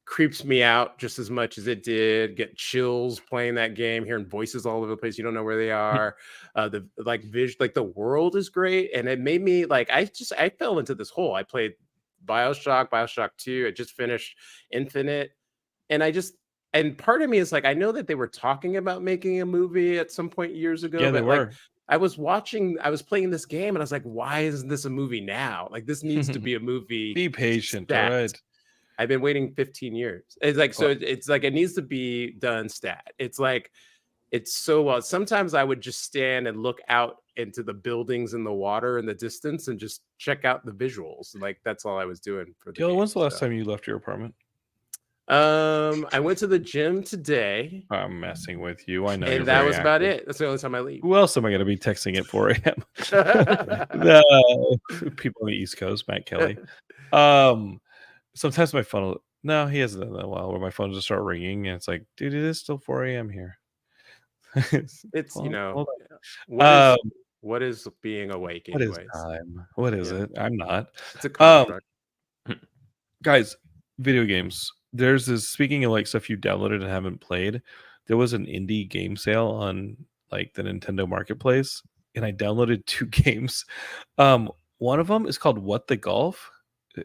creeps me out just as much as it did. Get chills playing that game, hearing voices all over the place. You don't know where they are. The like vision, like the world is great, and it made me like I fell into this hole. I played BioShock 2. I just finished Infinite, and and part of me is like I know that they were talking about making a movie at some point years ago, Yeah, they but like were. I was playing this game, and I was like, why isn't this a movie now? Like this needs to be a movie. Be patient, all stat. right. I've been waiting 15 years. It's like, so Well, it's like, it needs to be done stat. It's like, It's so well. Sometimes I would just stand and look out into the buildings and the water in the distance and just check out the visuals. Like that's all I was doing for the Dylan, game. when's the last So. time you left your apartment? I went to the gym today, I'm messing with you. I know you're and that very was about active. it. That's the only time I leave. Who else am I going to be texting at 4 a.m.? The people on the East Coast, Matt Kelly. Sometimes my phone will, no, he hasn't done that in a while, where my phone just start ringing and it's like, dude, it is still 4 a.m. here. It's Hold on. what is being awake What is anyways? time? What is Yeah. it? I'm not. It's a construct. Guys, video games. There's this, speaking of like stuff you downloaded and haven't played, there was an indie game sale on like the Nintendo Marketplace, and I downloaded 2 games. One of them is called What the Golf.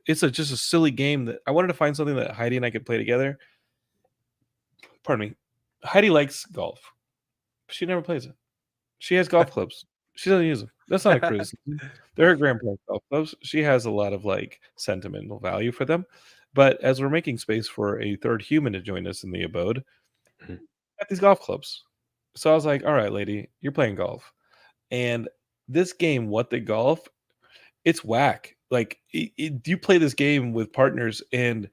It's just a silly game that I wanted to find something that Heidi and I could play together. Pardon me. Heidi likes golf. She never plays it. She has golf clubs. She doesn't use them. That's not a criticism. They're her grandparents' golf clubs. She has a lot of like sentimental value for them. But as we're making space for a third human to join us in the abode, at these golf clubs. So I was like, all right, lady, you're playing golf. And this game, What the Golf, it's whack. Like you play this game with partners, and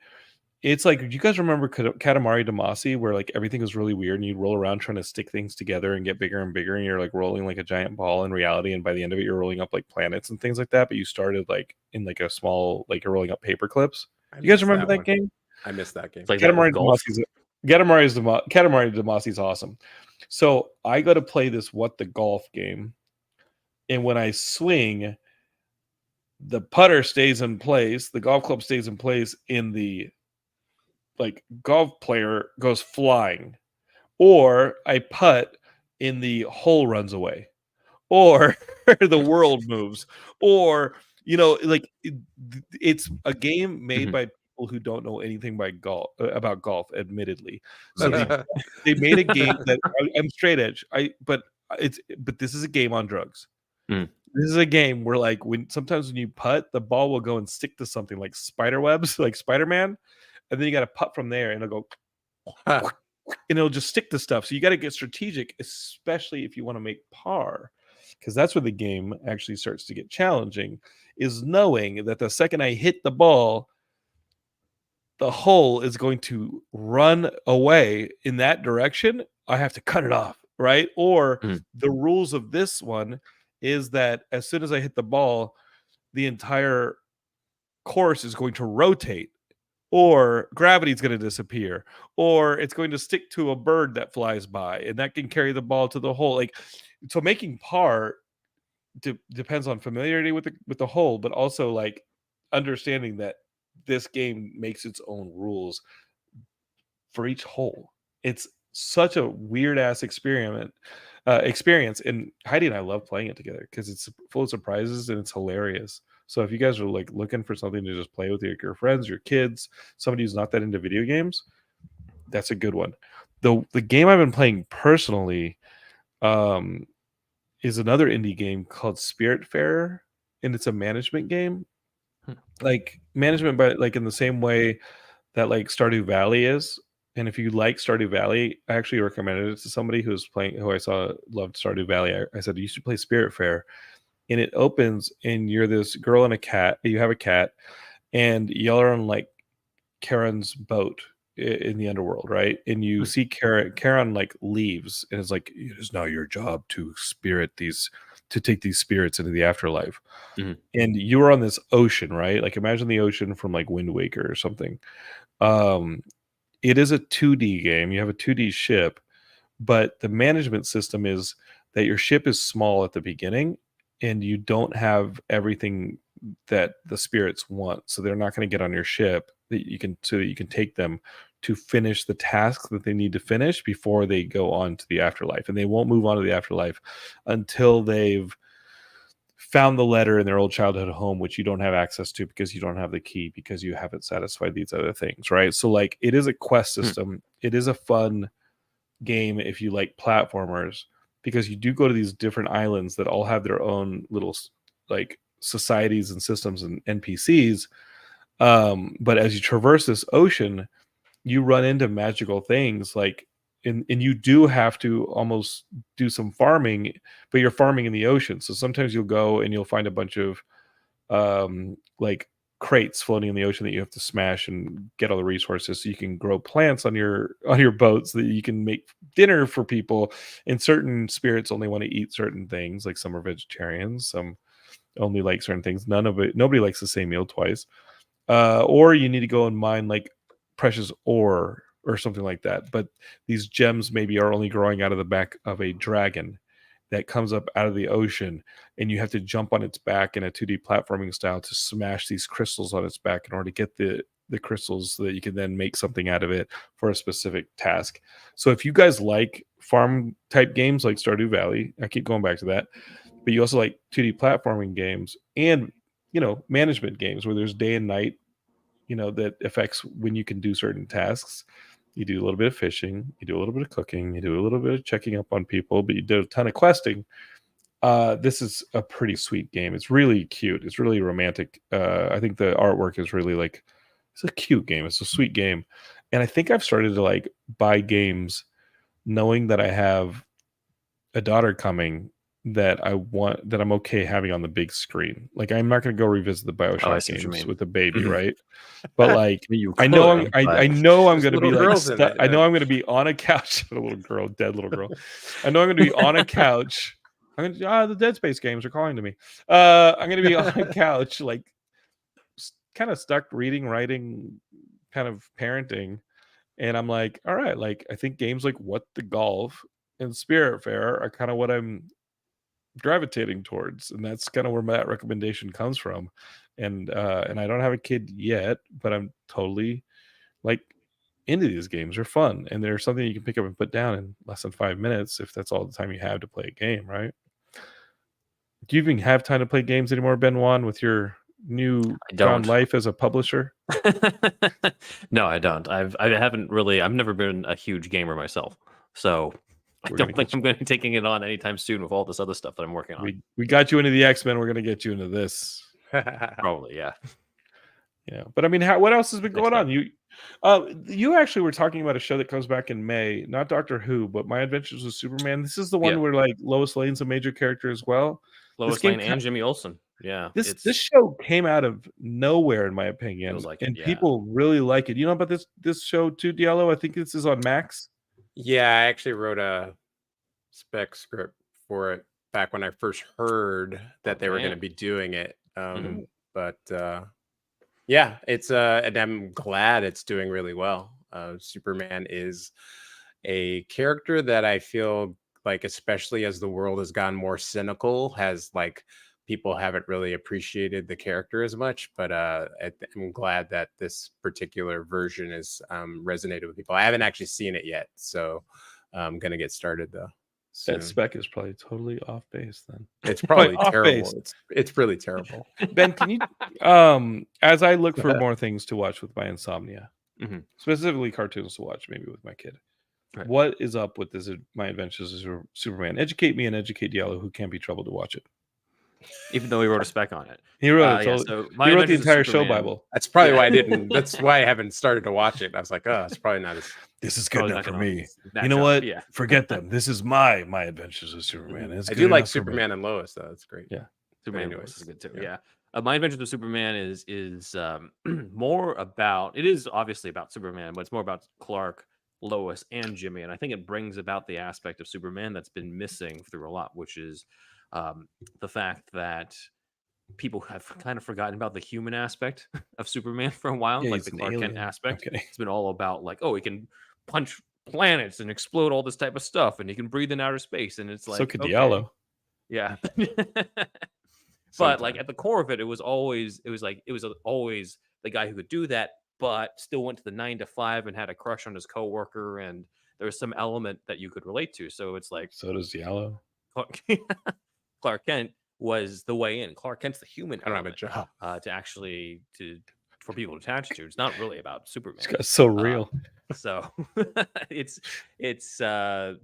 it's like, you guys remember Katamari Damacy, where like everything was really weird and you roll around trying to stick things together and get bigger and bigger, and you're like rolling like a giant ball in reality, and by the end of it you're rolling up like planets and things like that, but you started like in like a small, like you're rolling up paper clips. You guys remember that game? I missed that game. It's like that with golf. Katamari Damacy's awesome. So I got to play this What the Golf game, and when I swing, the putter stays in place, the golf club stays in place, in the like golf player goes flying, or I putt in the hole runs away, or the world moves, or like it's a game made by people who don't know anything by golf about golf, admittedly. So they made a game that I'm straight edge. But this is a game on drugs. This is a game where like sometimes when you putt, the ball will go and stick to something like spider webs, like Spider-Man, and then you got to putt from there, and it'll go and it'll just stick to stuff. So you got to get strategic, especially if you want to make par, because that's where the game actually starts to get challenging, is knowing that the second I hit the ball, the hole is going to run away in that direction. I have to cut it off, right? Or the rules of this one is that as soon as I hit the ball, the entire course is going to rotate, or gravity is going to disappear, or it's going to stick to a bird that flies by, and that can carry the ball to the hole. Like, so making par depends on familiarity with the hole, but also like understanding that this game makes its own rules for each hole. It's such a weird ass experience, and Heidi and I love playing it together because it's full of surprises and it's hilarious. So if you guys are like looking for something to just play with your friends, your kids, somebody who's not that into video games, that's a good one. The game I've been playing personally is another indie game called Spiritfarer, and it's a management game. Like management, but like in the same way that like Stardew Valley is. And if you like Stardew Valley, I actually recommended it to somebody who I saw loved Stardew Valley. I said, you should play Spiritfarer. And it opens and you're this girl and a cat. You have a cat, and y'all are on like Karen's boat in the underworld, right? And you see Karen like leaves, and it's like, it is now your job to take these spirits into the afterlife. And you are on this ocean, right? Like imagine the ocean from like Wind Waker or something. It is a 2D game. You have a 2D ship, but the management system is that your ship is small at the beginning, and you don't have everything that the spirits want. So they're not going to get on your ship so that you can take them to finish the tasks that they need to finish before they go on to the afterlife. And they won't move on to the afterlife until they've found the letter in their old childhood home, which you don't have access to because you don't have the key, because you haven't satisfied these other things, right? So like it is a quest system. It is a fun game if you like platformers, because you do go to these different islands that all have their own little like societies and systems and NPCs. But as you traverse this ocean, you run into magical things like and you do have to almost do some farming, but you're farming in the ocean. So sometimes you'll go and you'll find a bunch of like crates floating in the ocean that you have to smash and get all the resources so you can grow plants on your boat so that you can make dinner for people. And certain spirits only want to eat certain things, like some are vegetarians, some only like certain things. Nobody likes the same meal twice. Or you need to go and mine like precious ore or something like that. But these gems maybe are only growing out of the back of a dragon that comes up out of the ocean, and you have to jump on its back in a 2D platforming style to smash these crystals on its back in order to get the crystals so that you can then make something out of it for a specific task. So if you guys like farm type games like Stardew Valley, I keep going back to that, but you also like 2D platforming games and management games where there's day and night, that affects when you can do certain tasks. You do a little bit of fishing, you do a little bit of cooking, you do a little bit of checking up on people, but you do a ton of questing. This is a pretty sweet game. It's really cute. It's really romantic. I think the artwork is really like, it's a cute game. It's a sweet game. And I think I've started to like buy games knowing that I have a daughter coming that I'm okay having on the big screen. Like I'm not going to go revisit the Oh, I BioShock see what you games mean. with a baby, Mhm. right? But like You I know could, I but know I'm There's going to be little like girls in it, I know yeah. I'm going to be on a couch, a little girl, dead little girl. I know I'm going to be on a couch. I'm going to the Dead Space games are calling to me. I'm going to be on a couch like kind of stuck reading, writing, kind of parenting, and I'm like, all right, like I think games like What the Golf and Spiritfarer are kind of what I'm gravitating towards, and that's kind of where that recommendation comes from. And I don't have a kid yet, but I'm totally like into these games. They're fun, and they're something you can pick up and put down in less than 5 minutes if that's all the time you have to play a game, right? Do you even have time to play games anymore, Ben Juan, with your new I found don't. life as a publisher? No, I don't. I haven't really. I've never been a huge gamer myself, so I We're gonna don't think get I'm going to be taking it on anytime soon with all this other stuff that I'm working on. we got you into the X-Men. We're gonna get you into this. Probably, yeah. Yeah, but I mean, what else has been Next going up. on? You actually were talking about a show that comes back in May, not Doctor Who, but My Adventures with Superman. This is the one Yeah. where like Lois Lane's a major character as well. Lois Lane and Jimmy Olsen. Yeah, This show came out of nowhere, in my opinion, feels like it. and Yeah. people really like it. You know about this show too, Diallo? I think this is on Max. Yeah, I actually wrote a spec script for it back when I first heard that they were going to damn. be doing it. Mhm. But yeah, it's and I'm glad it's doing really well. Superman is a character that I feel like, especially as the world has gone more cynical, has like people haven't really appreciated the character as much. But I'm glad that this particular version is resonated with people. I haven't actually seen it yet, so I'm gonna get started though soon. That spec is probably totally off base. Then It's probably off terrible. base. It's really terrible. Ben, can you as I look for more things to watch with my insomnia, Mhm. specifically cartoons to watch, maybe with my kid. Right. What is up with this? My Adventures as Superman? Educate me and educate Diallo, who can't be troubled to watch it. Even though he wrote a spec on it. He wrote it. Yeah, So so My he wrote the Adventures with entire show Superman- Bible. That's probably Yeah. why I didn't. That's why I haven't started to watch it. I was like, oh, it's probably not as. This is good Probably enough not for gonna me. match You know up, what? yeah. Forget them. This is my Adventures with Superman. It's I good do like enough for me. Superman and Lois though. That's great. Yeah. Superman and anyways, Lois is good too. yeah. Yeah. My Adventures with Superman is more about. It is obviously about Superman, but it's more about Clark, Lois, and Jimmy. And I think it brings about the aspect of Superman that's been missing through a lot, which is the fact that people have kind of forgotten about the human aspect of Superman for a while, Yeah, like he's the an Clark Kent alien. I'm aspect. kidding. It's been all about like, oh, he can punch planets and explode all this type of stuff, and he can breathe in outer space, and it's like, So could okay. Diallo. Yeah. But like Sometime. at the core of it, it was always the guy who could do that, but still went to the 9 to 5 and had a crush on his coworker, and there was some element that you could relate to. So it's like So does Diallo. Clark Kent was the way in. Clark Kent's the human I don't have a element, job. to actually for people to attach to. It's not really about Superman. It's got so real. So it's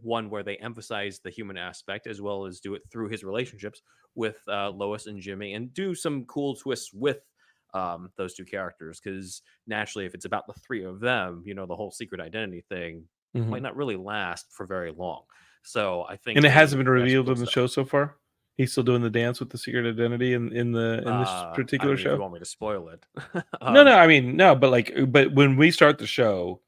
one where they emphasize the human aspect as well as do it through his relationships with Lois and Jimmy, and do some cool twists with those two characters. Because naturally, if it's about the three of them, the whole secret identity thing might not really last for very long. So I think And it any hasn't been revealed fresher in the stuff. show so far. He's still doing the dance with the secret identity in this I particular mean, if you show. want me to spoil it, No, I mean no, but when we start the show,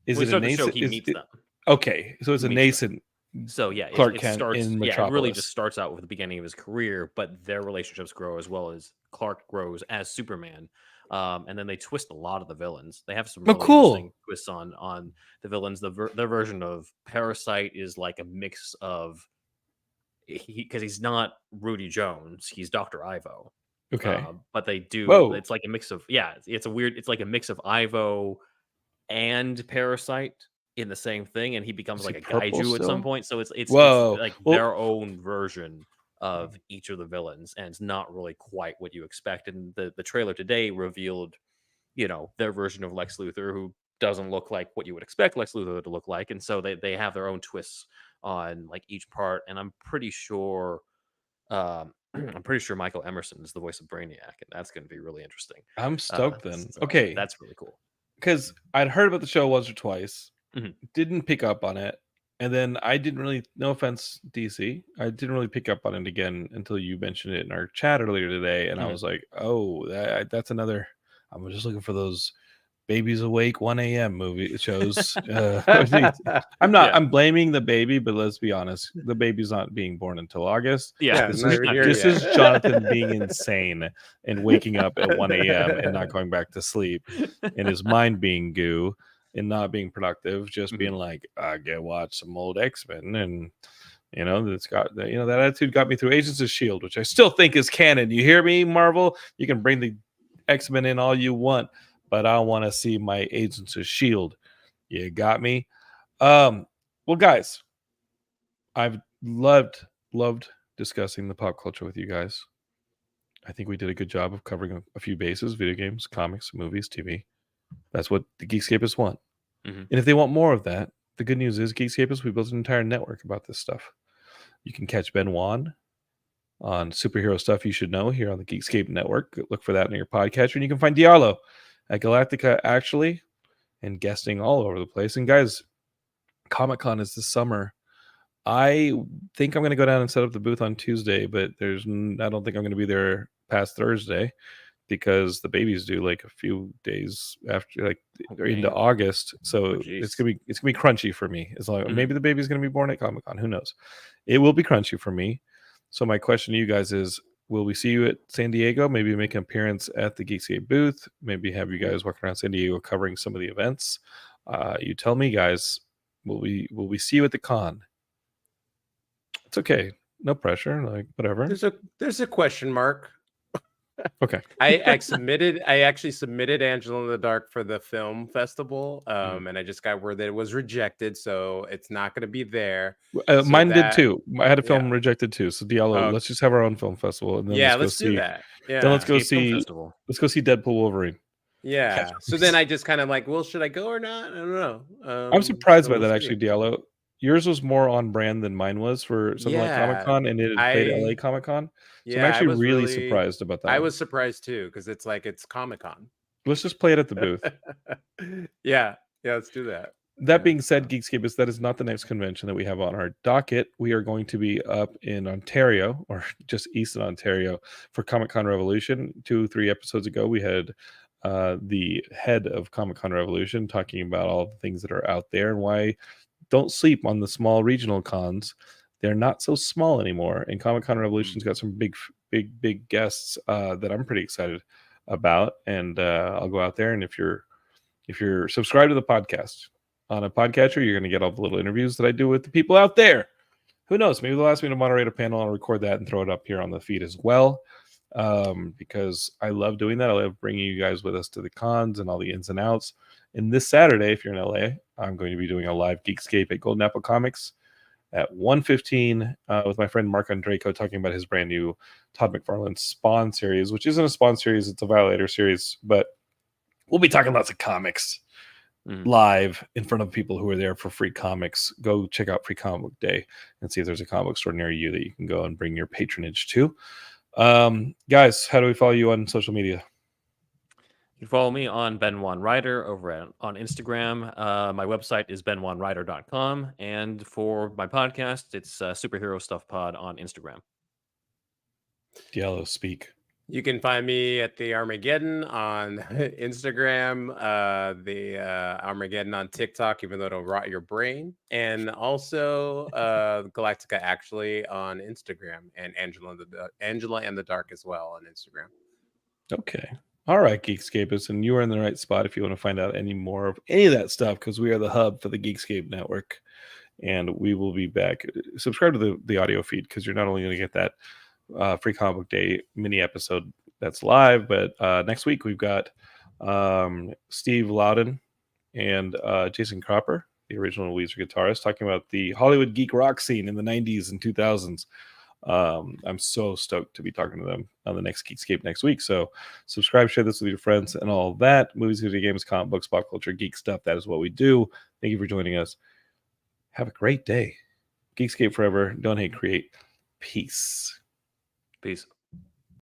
is when we it a start the show, nascent? he meets them. Okay? So it's He a meets them. nascent So yeah, Clark it Kent starts. in Yeah, it really just Metropolis. starts out with the beginning of his career, but their relationships grow as well as Clark grows as Superman. And then they twist a lot of the villains. They have some Oh, really interesting cool. twists on the villains. Their version of Parasite is like a mix of because he's not Rudy Jones, he's Dr. Ivo. Okay. But they do. Whoa. It's like a mix of It's a weird. It's like a mix of Ivo and Parasite in the same thing, and he becomes Is like he a purple kaiju at some still? point. So it's Whoa. like Well, their own version of each of the villains, and it's not really quite what you expect. And the trailer today revealed, their version of Lex Luthor, who doesn't look like what you would expect Lex Luthor to look like, and so they have their own twists on like each part. And I'm pretty sure. I'm pretty sure Michael Emerson is the voice of Brainiac, and that's going to be really interesting. I'm stoked then. So Okay. that's really cool. Because I'd heard about the show once or twice, Mhm. didn't pick up on it, and then I didn't really. No offense, DC, I didn't really pick up on it again until you mentioned it in our chat earlier today, and I Mhm. was like, oh, that's another. I'm just looking for those Babies Awake 1 a.m. movie shows. I'm not. Yeah. I'm blaming the baby, but let's be honest, the baby's not being born until August. Yeah, it's This not is even here this yet. is Jonathan being insane and waking up at 1 a.m. and not going back to sleep, and his mind being goo and not being productive, just being like, I get watch some old X-Men, and that's got that attitude got me through Agents of Shield, which I still think is canon. You hear me, Marvel? You can bring the X-Men in all you want, but I want to see my Agents of Shield. You got me. Well, guys, I've loved discussing the pop culture with you guys. I think we did a good job of covering a few bases: video games, comics, movies, TV. That's what the Geekscapists want. Mhm. And if they want more of that, the good news is Geekscapists, we built an entire network about this stuff. You can catch Ben Wan on superhero stuff you should know here on the Geekscape network. Look for that in your podcatcher. And you can find Diallo at Galactica, actually, and guesting all over the place. And guys, Comic-Con is this summer. I think I'm going to go down and set up the booth on Tuesday, but I don't think I'm going to be there past Thursday because the baby's due like a few days after, like into man. August. So jeez. it's gonna be crunchy for me. As long Mhm. maybe the baby's gonna be born at Comic-Con. Who knows? It will be crunchy for me. So my question to you guys is: will we see you at San Diego? Maybe make an appearance at the Geekscape booth. Maybe have you guys walking around San Diego covering some of the events. You tell me, guys. Will we see you at the con? It's okay. No pressure. Like whatever. There's a question mark. Okay. I actually submitted Angela in the Dark for the film festival, and I just got word that it was rejected, so it's not going to be there. So Mine did too. I had a film yeah. rejected too. So Diallo, Oh, let's just have our own film festival, and then yeah, let's go let's do see. that. Then let's Yeah, go Geekscape Film see. Festival. Let's go see Deadpool Wolverine. yeah. So then I just kind of like, well, should I go or not? I don't know. I'm surprised So by we'll that see. actually, Diallo. Yours was more on brand than mine was for something like Comic Yeah, Con, and it had played LA Comic Con. So I'm yeah, actually really surprised about that. I was surprised too because it's Comic-Con. Let's just play it at the booth. Yeah, let's do that. That being said, Geekscape, that is not the next convention that we have on our docket. We are going to be up in Ontario, or just east of Ontario, for Comic Con Revolution. 2-3 episodes ago, we had the head of Comic Con Revolution talking about all the things that are out there and why don't sleep on the small regional cons. They're not so small anymore. And Comic Con Revolution's got some big guests that I'm pretty excited about. And I'll go out there. And if you're subscribed to the podcast on a podcatcher, you're going to get all the little interviews that I do with the people out there. Who knows? Maybe they'll ask me to moderate a panel. I'll record that and throw it up here on the feed as well. Because I love doing that. I love bringing you guys with us to the cons and all the ins and outs. And this Saturday, if you're in LA, I'm going to be doing a live Geekscape at Golden Apple Comics at 1:15 with my friend Mark Andreyko talking about his brand new Todd McFarlane Spawn series, which isn't a Spawn series, it's a Violator series, but we'll be talking lots of comics live in front of people who are there for free comics. Go check out Free Comic Book Day and see if there's a comic book store near you that you can go and bring your patronage to. Guys, how do we follow you on social media? You can follow me on Ben1Writer on Instagram. My website is ben1writer.com. And for my podcast, it's Superhero Stuff Pod on Instagram. Diallo, speak. You can find me at the Armageddon on Instagram, the Armageddon on TikTok, even though it'll rot your brain, and also Galactica actually on Instagram, and Angela and the Dark as well on Instagram. Okay. All right, Geekscapists, and you are in the right spot if you want to find out any more of any of that stuff, because we are the hub for the Geekscape network, and we will be back. Subscribe to the audio feed, because you're not only going to get that Free Comic Book Day mini episode that's live, but next week we've got Steve Loudon and Jason Cropper, the original Weezer guitarist, talking about the Hollywood geek rock scene in the 90s and 2000s. I'm so stoked to be talking to them on the next Geekscape next week. So subscribe, share this with your friends, and all that. Movies, video games, comic books, pop culture, geek stuff. That is what we do. Thank you for joining us. Have a great day. Geekscape forever. Don't hate, create. Peace. Peace.